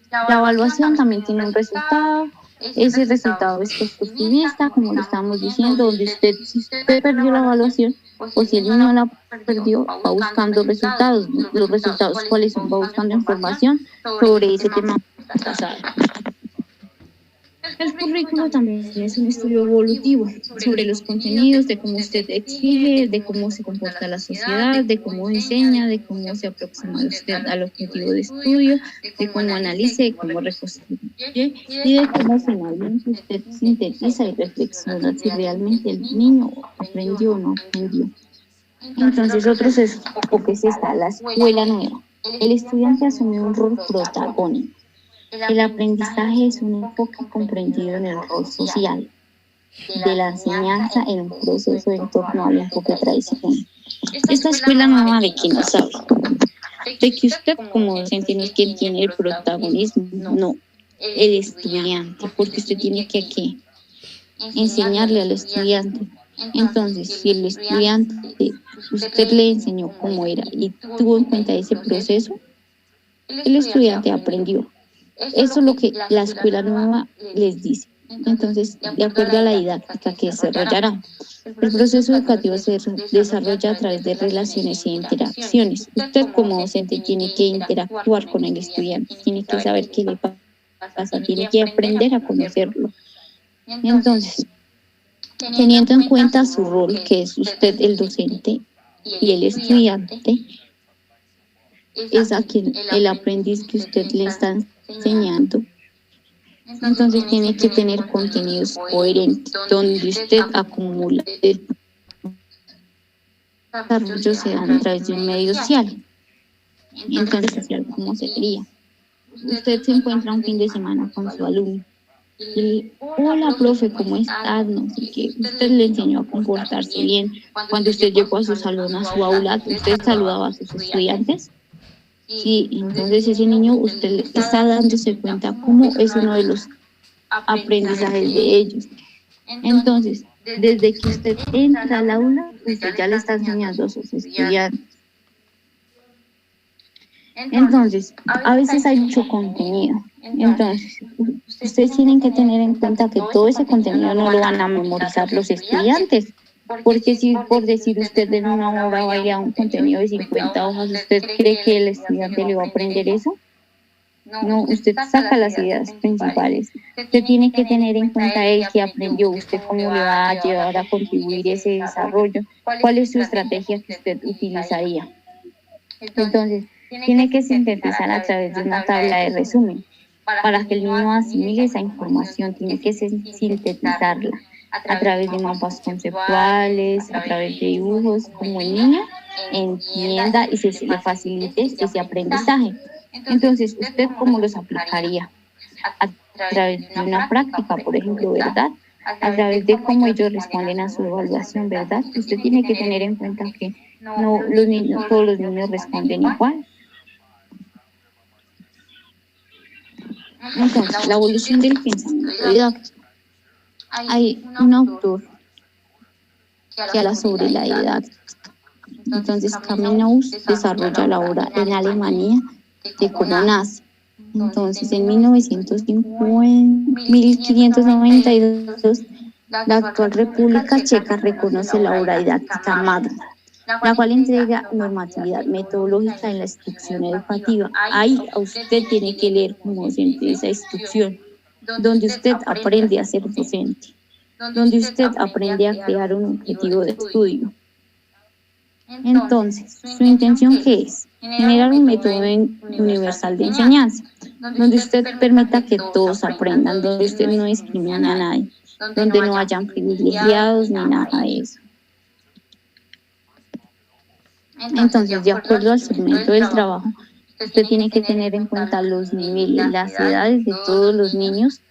la evaluación también tiene un resultado. Ese resultado es constructivista, como lo estamos diciendo, donde si usted perdió la evaluación o si el niño la perdió, va buscando resultados. Los resultados, ¿cuáles son? Va buscando información sobre ese tema pasado. El currículo también es un estudio evolutivo sobre los contenidos, de cómo usted exige, de cómo se comporta la sociedad, de cómo enseña, de cómo se aproxima usted al objetivo de estudio, de cómo analiza, de cómo reconstruye y de cómo finalmente usted sintetiza y reflexiona si realmente el niño aprendió o no aprendió. Entonces, otros enfoques está la escuela nueva. El estudiante asume un rol protagónico. El aprendizaje es un enfoque comprendido en el rol social de la enseñanza en un proceso en torno al enfoque tradicional. Esta escuela nueva, ¿de quién no sabe? De que usted como docente no es quien tiene el protagonismo, no. el estudiante, porque usted tiene que ¿qué? Enseñarle al estudiante. Entonces, si el estudiante, usted le enseñó cómo era y tuvo en cuenta ese proceso, el estudiante aprendió. Eso es lo que la escuela nueva les dice. Entonces, de acuerdo a la didáctica que desarrollará, el proceso educativo se desarrolla a través de relaciones e interacciones. Usted como docente tiene que interactuar con el estudiante, tiene que saber qué le pasa, tiene que aprender a conocerlo. Entonces, teniendo en cuenta su rol, que es usted el docente y el estudiante, es a quien el aprendiz que usted le está enseñando. Entonces tiene que tener contenidos coherentes, donde usted acumula el desarrollo se da a través de un medio social. Entonces, social, ¿cómo sería? Usted se encuentra un fin de semana con su alumno. Y, hola, profe, ¿cómo estás? No sé qué. Usted le enseñó a comportarse bien. Cuando usted llegó a su salón, a su aula, usted saludaba a sus estudiantes. Sí, entonces ese niño usted está dándose cuenta cómo es uno de los aprendizajes de ellos. Entonces, desde que usted entra al aula, usted ya le está enseñando a sus estudiantes. Entonces, a veces hay mucho contenido. Entonces, ustedes tienen que tener en cuenta que todo ese contenido no lo van a memorizar los estudiantes. Porque si por decir usted en una hora vaya a un contenido de 50 hojas, ¿usted cree que el estudiante le va a aprender eso? No, usted saca las ideas principales. Usted tiene que tener en cuenta el que aprendió, usted cómo le va a llevar a contribuir ese desarrollo, cuál es su estrategia que usted utilizaría. Entonces, tiene que sintetizar a través de una tabla de resumen. Para que el niño asimile esa información, tiene que sintetizarla a través de mapas conceptuales, a través de dibujos, como el niño entienda y se le facilite ese aprendizaje. Entonces, ¿usted cómo los aplicaría? A través de una práctica, por ejemplo, ¿verdad? A través de cómo ellos responden a su evaluación, ¿verdad? Usted tiene que tener en cuenta que no todos los niños responden igual. Entonces, la evolución del pensamiento didáctico. Hay un autor que habla sobre la didáctica. Entonces, Kamenaus desarrolla la obra en Alemania de cómo nace. Entonces, en 1592, la actual República Checa reconoce la obra didáctica magna, la cual entrega normatividad metodológica en la instrucción educativa. Ahí usted tiene que leer como docente esa instrucción, donde usted aprende a ser docente, donde usted aprende a crear un objetivo de estudio. Entonces, ¿su intención qué es? Generar un método universal de enseñanza, donde usted permita que todos aprendan, donde usted no discrimine a nadie, donde no hayan privilegiados ni nada de eso. Entonces, de acuerdo al segmento del trabajo, usted tiene que tener en cuenta los niveles, las edades de todos los niños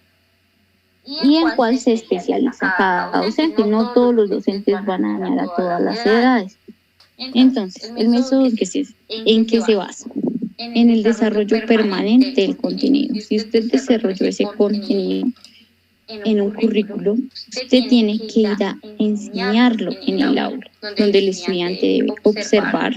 y en cuál se especializa cada docente. No todos los docentes van a dañar a todas las edades. Entonces, el método en que se basa en el desarrollo permanente del contenido. Si usted desarrolló ese contenido en un currículo, usted tiene que ir a enseñarlo en el aula, donde el estudiante debe observar,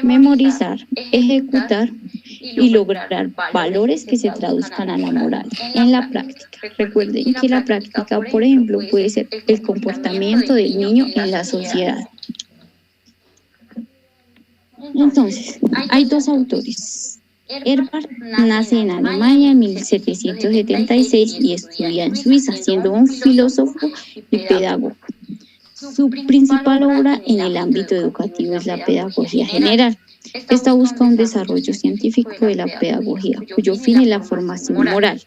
memorizar, ejecutar y lograr valores que se traduzcan a la moral en la práctica. Recuerden que la práctica, por ejemplo, puede ser el comportamiento del niño en la sociedad. Entonces, hay dos autores. Herbart nace en Alemania en 1776 y estudia en Suiza, siendo un filósofo y pedagogo. Su principal obra en el ámbito educativo es la pedagogía general. Esta busca un desarrollo científico de la pedagogía, cuyo fin es la formación moral.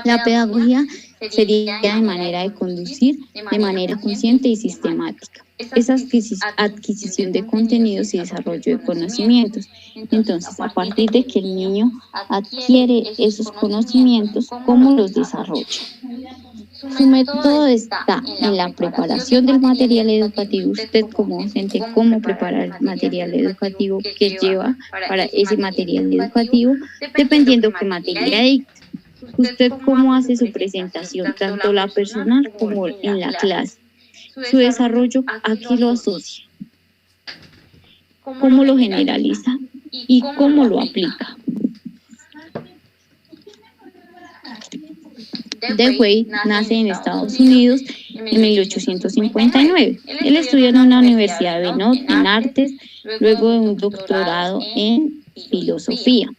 La pedagogía sería de manera de conducir de manera consciente y sistemática. Es adquisición de contenidos y desarrollo de conocimientos. Entonces, a partir de que el niño adquiere esos conocimientos, ¿cómo los desarrolla? Su método está en la preparación del material educativo. Usted como docente, cómo preparar el material educativo que lleva para ese material educativo, dependiendo qué materia dicta. usted cómo hace su presentación, tanto la personal como en la clase, su desarrollo, a qué lo asocia, cómo lo generaliza y cómo lo aplica. Dewey nace en Estados Unidos en 1859. Él estudió en una universidad de Bennett en artes, luego de un doctorado en filosofía.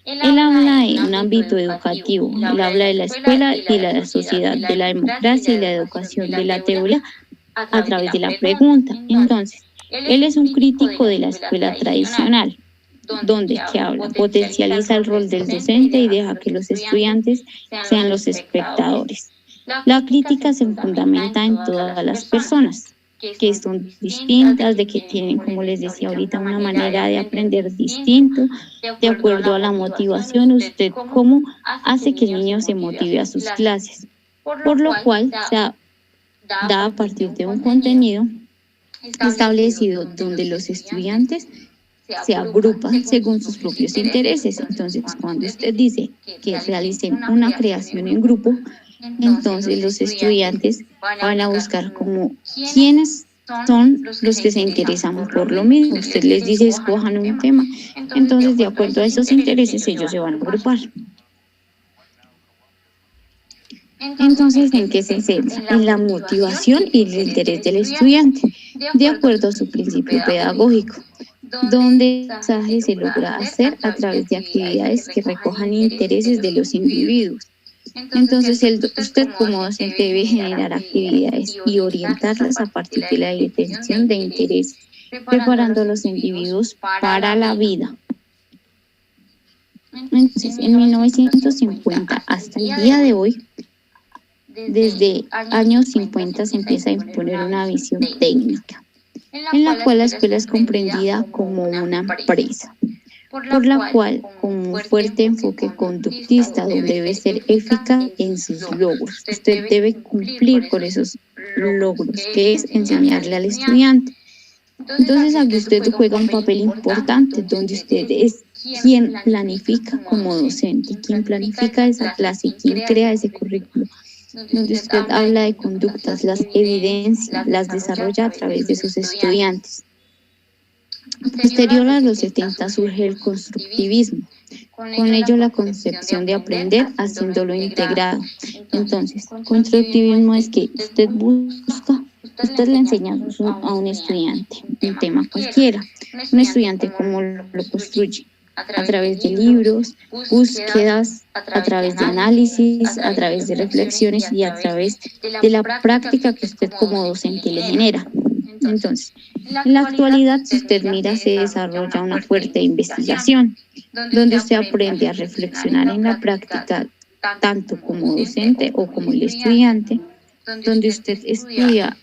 Él habla de un ámbito educativo, él habla de la escuela y la sociedad, de la democracia y la educación, de la teoría a través de la pregunta. Entonces, él es un crítico de la escuela tradicional, donde que habla, potencializa el rol del docente y deja que los estudiantes sean los espectadores. La crítica se fundamenta en todas las personas, que son distintas, de que tienen, como les decía ahorita, una manera de aprender distinto, de acuerdo a la motivación, usted cómo hace que el niño se motive a sus clases, por lo cual se da a partir de un contenido establecido donde los estudiantes se agrupan según sus propios intereses. Entonces, cuando usted dice que realicen una creación en grupo, entonces los estudiantes van a buscar como quiénes son los que se interesan por lo mismo. Usted les dice escojan un tema, entonces de acuerdo a esos intereses ellos se van a agrupar. Entonces, ¿en qué se centra? En la motivación y el interés del estudiante, de acuerdo a su principio pedagógico, donde el mensaje se logra hacer a través de actividades que recojan intereses de los individuos. Entonces, usted como docente debe generar actividades y orientarlas a partir de la detención de intereses, preparando a los individuos para la vida. Entonces, en 1950 hasta el día de hoy, desde años 50 se empieza a imponer una visión técnica, en la cual la escuela es comprendida como una empresa, por la cual con un fuerte enfoque conductista donde debe ser eficaz en sus logros. Usted debe cumplir con esos logros, que es enseñarle al estudiante. Entonces aquí usted juega un papel importante, donde usted es quien planifica como docente, quien planifica esa clase, quien crea ese currículo, donde usted habla de conductas, las evidencia, las desarrolla a través de sus estudiantes. Posterior a los 70 surge el constructivismo, con ello la concepción de aprender haciéndolo integrado. Entonces, constructivismo es que usted le enseña a un estudiante un tema cualquiera, un estudiante cómo lo construye, a través de libros, búsquedas, a través de análisis, a través de reflexiones y a través de la práctica que usted como docente le genera. Entonces, en la actualidad, si usted mira, se desarrolla una fuerte investigación, donde usted aprende a reflexionar en la práctica, tanto como docente o como el estudiante, donde usted estudia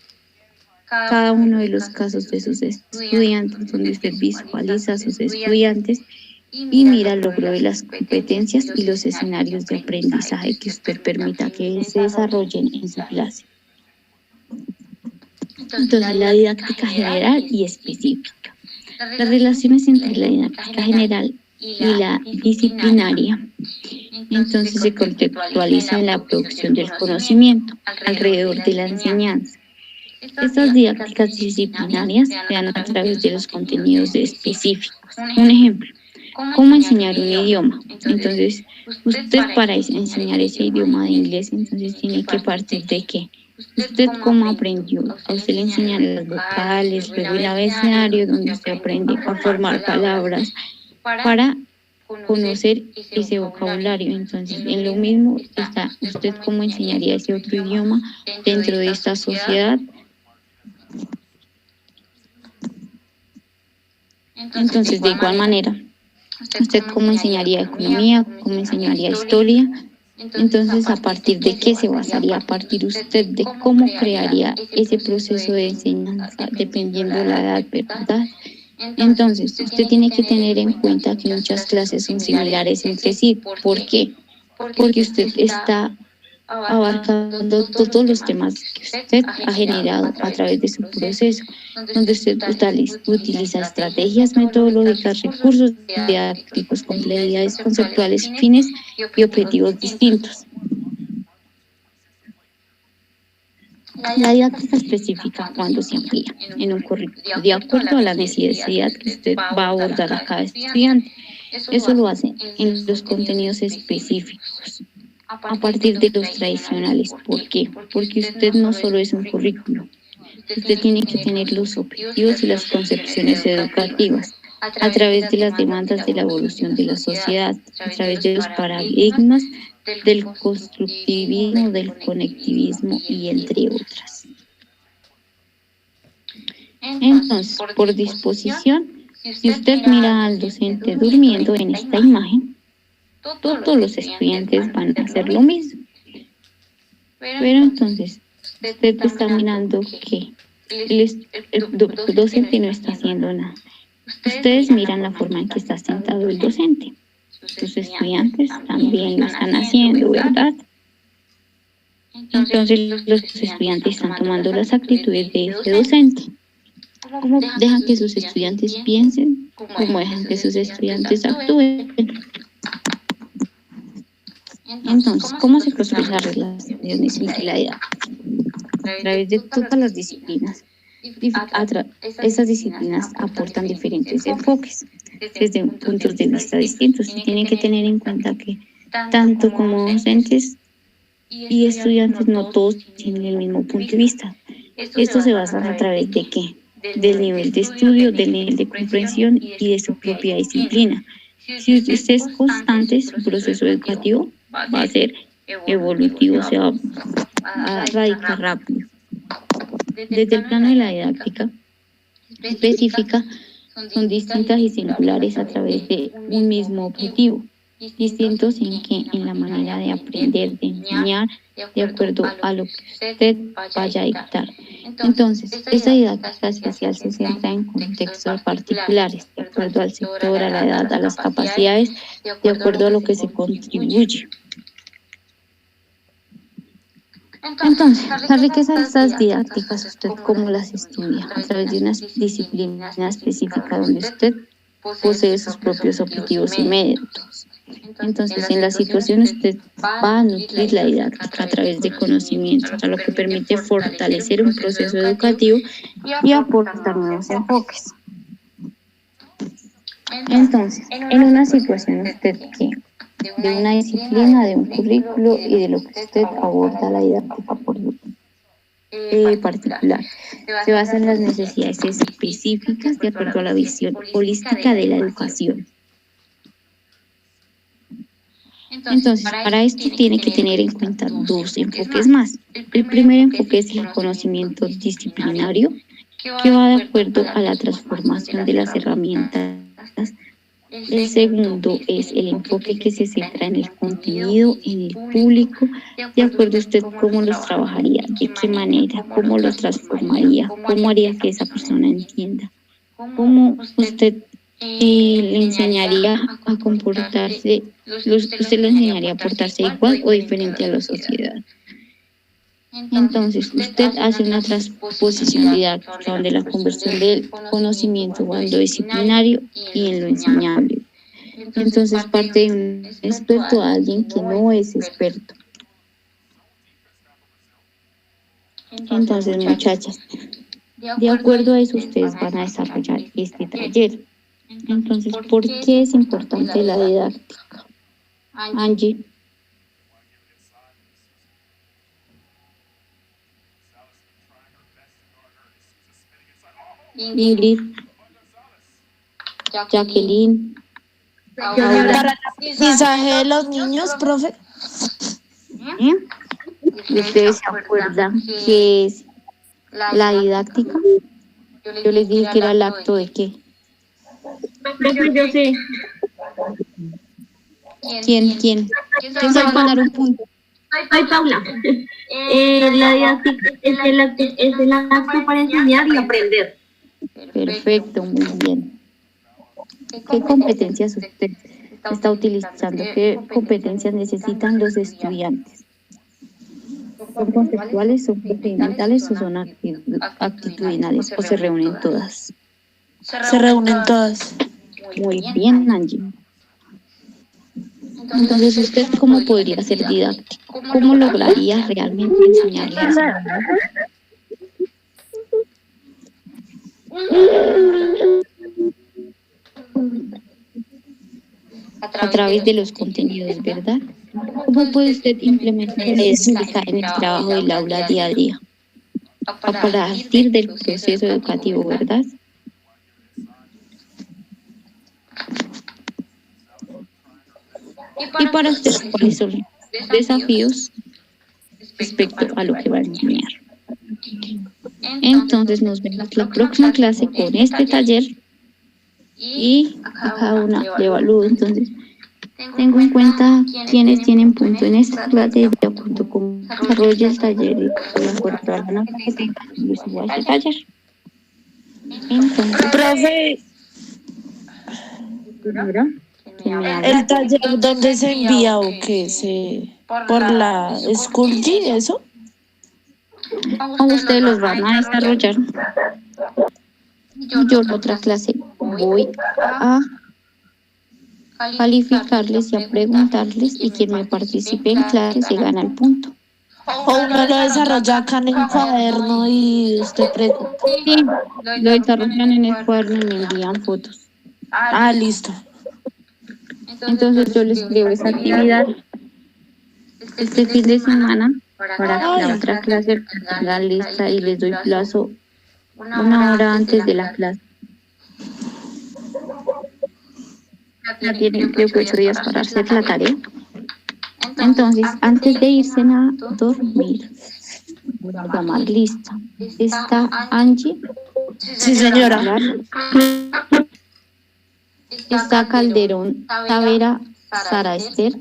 cada uno de los casos de sus estudiantes, donde usted visualiza a sus estudiantes y mira el logro de las competencias y los escenarios de aprendizaje que usted permita que se desarrollen en su clase. Entonces, la didáctica general y específica. Las relaciones entre la didáctica general y la disciplinaria, entonces se contextualiza en la producción del conocimiento alrededor de la enseñanza. Estas didácticas disciplinarias se dan a través de los contenidos específicos. Un ejemplo, ¿cómo enseñar un idioma? Entonces, usted para enseñar ese idioma de inglés, entonces tiene que partir de ¿qué? ¿Usted cómo aprendió? A usted le enseñan las vocales, luego el abecedario, donde usted aprende a formar palabras para conocer ese vocabulario. Entonces, en lo mismo está usted cómo enseñaría ese otro idioma dentro de esta sociedad. Entonces, de igual manera, usted cómo enseñaría economía, cómo enseñaría historia. Entonces, ¿a partir de qué se basaría? A partir usted de cómo crearía ese proceso de enseñanza, dependiendo de la edad, ¿verdad? Entonces, usted tiene que tener en cuenta que muchas clases son similares entre sí. ¿Por qué? Porque usted está abarcando todos los temas que usted ha generado a través de su proceso, donde usted utiliza estrategias metodológicas, recursos didácticos, complejidades conceptuales, fines y objetivos distintos. La didáctica específica cuando se amplía en un currículo, de acuerdo a la necesidad que usted va a abordar a cada estudiante. Eso lo hace en los contenidos específicos, a partir de los tradicionales. ¿Por qué? Porque usted no solo es un currículo, usted tiene que tener los objetivos y las concepciones educativas a través de las demandas de la evolución de la sociedad, a través de los paradigmas del constructivismo, del conectivismo y entre otras. Entonces, por disposición, si usted mira al docente durmiendo en esta imagen, todos los estudiantes van a hacer lo mismo. Pero entonces, usted está mirando que el docente no está haciendo nada. Ustedes miran la forma en que está sentado el docente. Sus estudiantes también lo están haciendo, ¿verdad? Entonces los estudiantes están tomando las actitudes de ese docente. ¿Cómo dejan que sus estudiantes piensen? ¿Cómo dejan que sus estudiantes actúen? Entonces, ¿cómo se construye la relación de la didáctica? A través de todas las disciplinas. Esas disciplinas aportan diferentes enfoques desde puntos de vista distintos y tienen que tener en cuenta que tanto como docentes y estudiantes no todos tienen el mismo punto de vista. Esto se basa a través de ¿qué? Del nivel de estudio, del nivel de comprensión y de su propia disciplina. Si usted es constante, su proceso educativo va a ser evolutivo, se va a radicar rápido. Desde el plano de la didáctica específica, son distintas y singulares a través de un mismo objetivo, distintos en la manera de aprender, de enseñar, de acuerdo a lo que usted vaya a dictar. Entonces, esta didáctica especial se centra en contextos particulares, de acuerdo al sector, a la edad, a las capacidades, de acuerdo a lo que se contribuye. Entonces, la riqueza de estas didácticas, ¿usted cómo las estudia? A través de una disciplina específica donde usted posee sus propios objetivos y métodos. Entonces, en la situación usted va a nutrir la didáctica a través de conocimientos, a lo que permite fortalecer un proceso educativo y aportar nuevos enfoques. Entonces, en una situación usted ¿qué? De una disciplina, de un currículo y de lo que usted aborda la didáctica por particular. Se basa en las necesidades específicas de acuerdo a la visión holística de la educación. Entonces, para esto tiene que tener en cuenta dos enfoques más. El primer enfoque es el conocimiento disciplinario, que va de acuerdo a la transformación de las herramientas. El segundo es el enfoque que se centra en el contenido, en el público, de acuerdo a usted cómo los trabajaría, de qué manera, cómo los transformaría, cómo haría que esa persona entienda, cómo usted le enseñaría a comportarse, usted le enseñaría a portarse igual o diferente a la sociedad. Entonces, usted hace una transposición didáctica donde la conversión del conocimiento va en lo disciplinario y en lo enseñable. Entonces, parte de un experto a alguien que no es experto. Entonces, muchachas, de acuerdo a eso, ustedes van a desarrollar este taller. Entonces, ¿por qué es importante la didáctica? Angie. Ingrid, Jacqueline, Para el aprendizaje de los niños, profe. ¿Ustedes se acuerdan qué es la didáctica? Yo les dije que era el acto de qué. Yo sé. ¿Quién sabe poner un punto? Ay, Paula. La didáctica es el acto para enseñar y aprender. Perfecto, muy bien. ¿Qué competencias usted está utilizando? ¿Qué competencias necesitan los estudiantes? ¿Son conceptuales, son procedimentales o son actitudinales o se reúnen todas? Se reúnen todas. Muy bien, Angie. Entonces, ¿usted cómo podría ser didáctico? ¿Cómo lograría realmente enseñarle a ese niño? A través de los contenidos, ¿verdad? ¿Cómo puede usted implementar eso en el trabajo del aula día a día? A partir del proceso educativo, ¿verdad? Y para usted, ¿cuáles son los desafíos respecto a lo que va a enseñar? Entonces nos vemos la próxima clase con este taller y a cada una le evalúo. Entonces, tengo en cuenta quienes tienen punto en esta clase de acuerdo con desarrollo el taller y de acuerdo a la nota que tenga, yo subo a ese taller. Entonces, Profe, ahora, ¿quién me habla? ¿el taller dónde se envía o qué? ¿Por la Schoolgy, eso? ¿Cómo ustedes los van a desarrollar? Yo en otra clase voy a calificarles y a preguntarles y quien me participe en clase se gana el punto. ¿O uno lo desarrolla acá en el cuaderno y usted pregunta? Sí, lo desarrollan en el cuaderno y me envían fotos. Ah, listo. Entonces yo les escribo esa actividad este fin de semana para que la otra clase la tenga lista y les doy plazo 1 hora antes de la clase. Ya tienen creo que 8 días para hacer la tarea. Entonces, antes de irse a dormir, voy a llamar lista. Está Angie. Sí, señora. Está Calderón, Tavera, Sara Esther.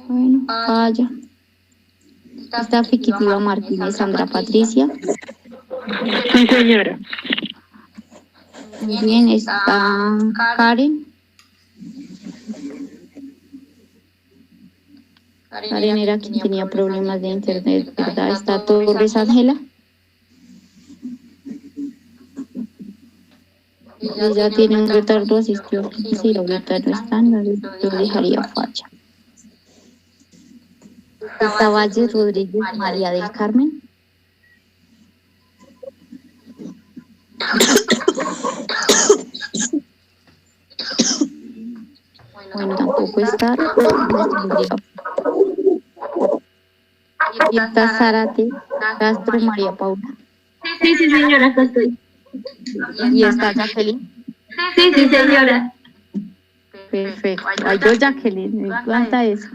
Bueno, vaya. Está Fiquitiva Martínez, Sandra Patricia. Sí, señora. También está Karen. Karen era quien tenía problemas de internet, ¿verdad? Está Torres Ángela. Ella tiene un retardo, asistió y ahorita no está, no lo dejaría falla. Está Valle Rodríguez María del Carmen. Bueno, tampoco está. Y está Zárate Castro María Paula. Sí, señora, acá estoy. Y está Jacqueline. Sí, señora. Perfecto. Ay, yo Jacqueline, me encanta eso.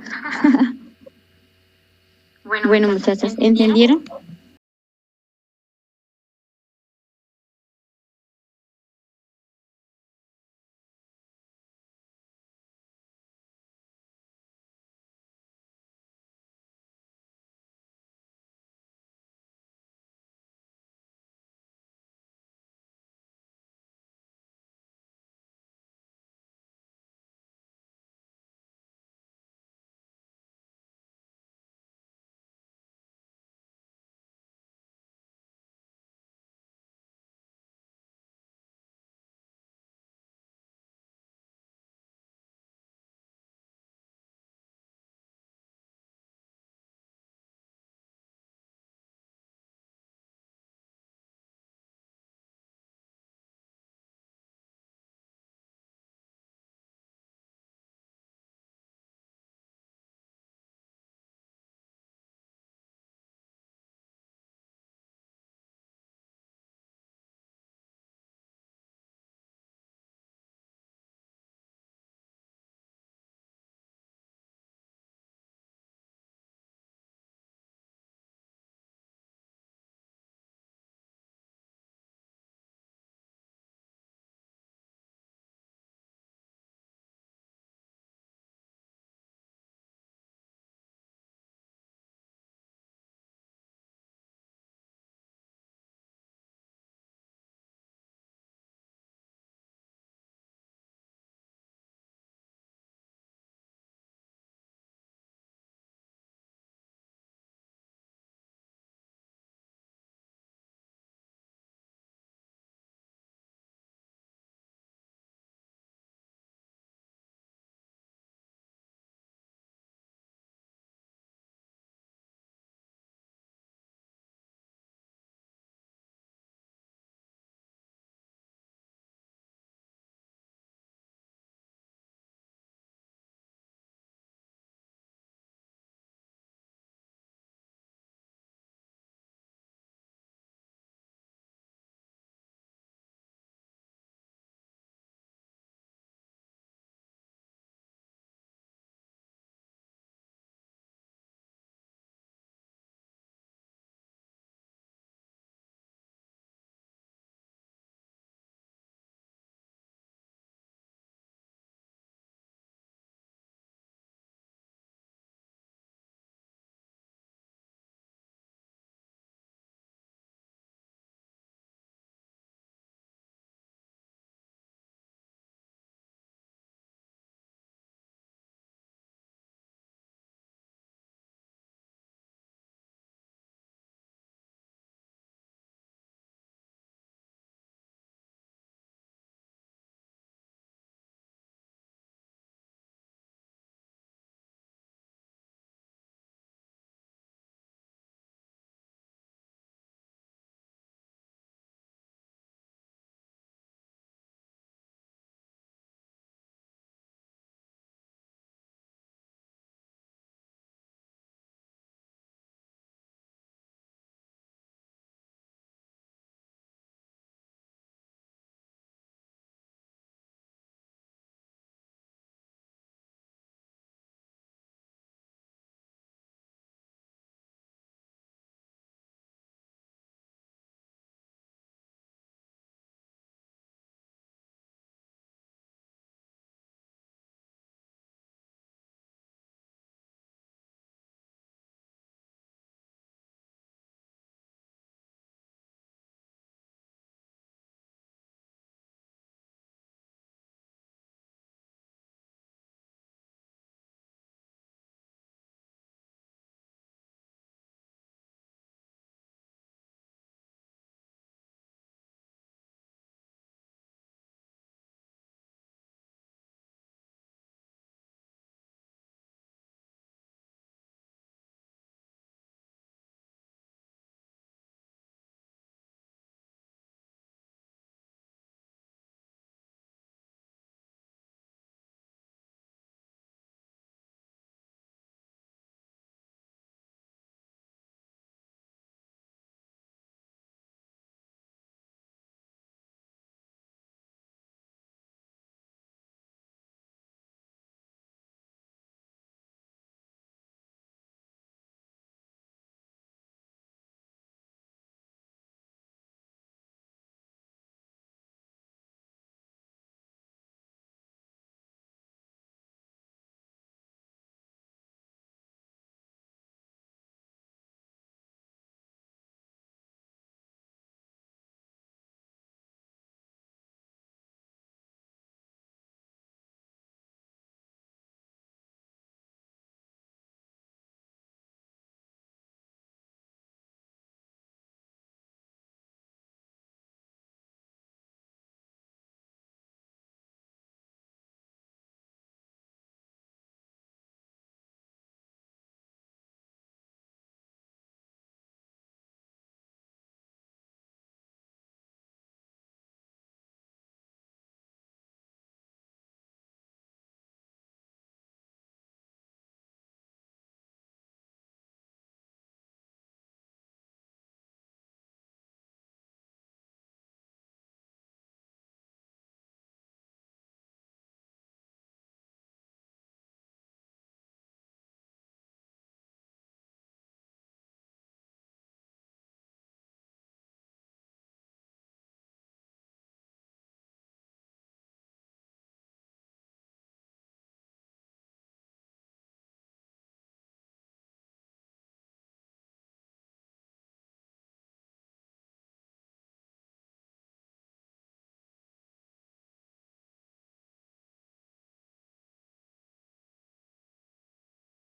Bueno, muchachas, ¿entendieron?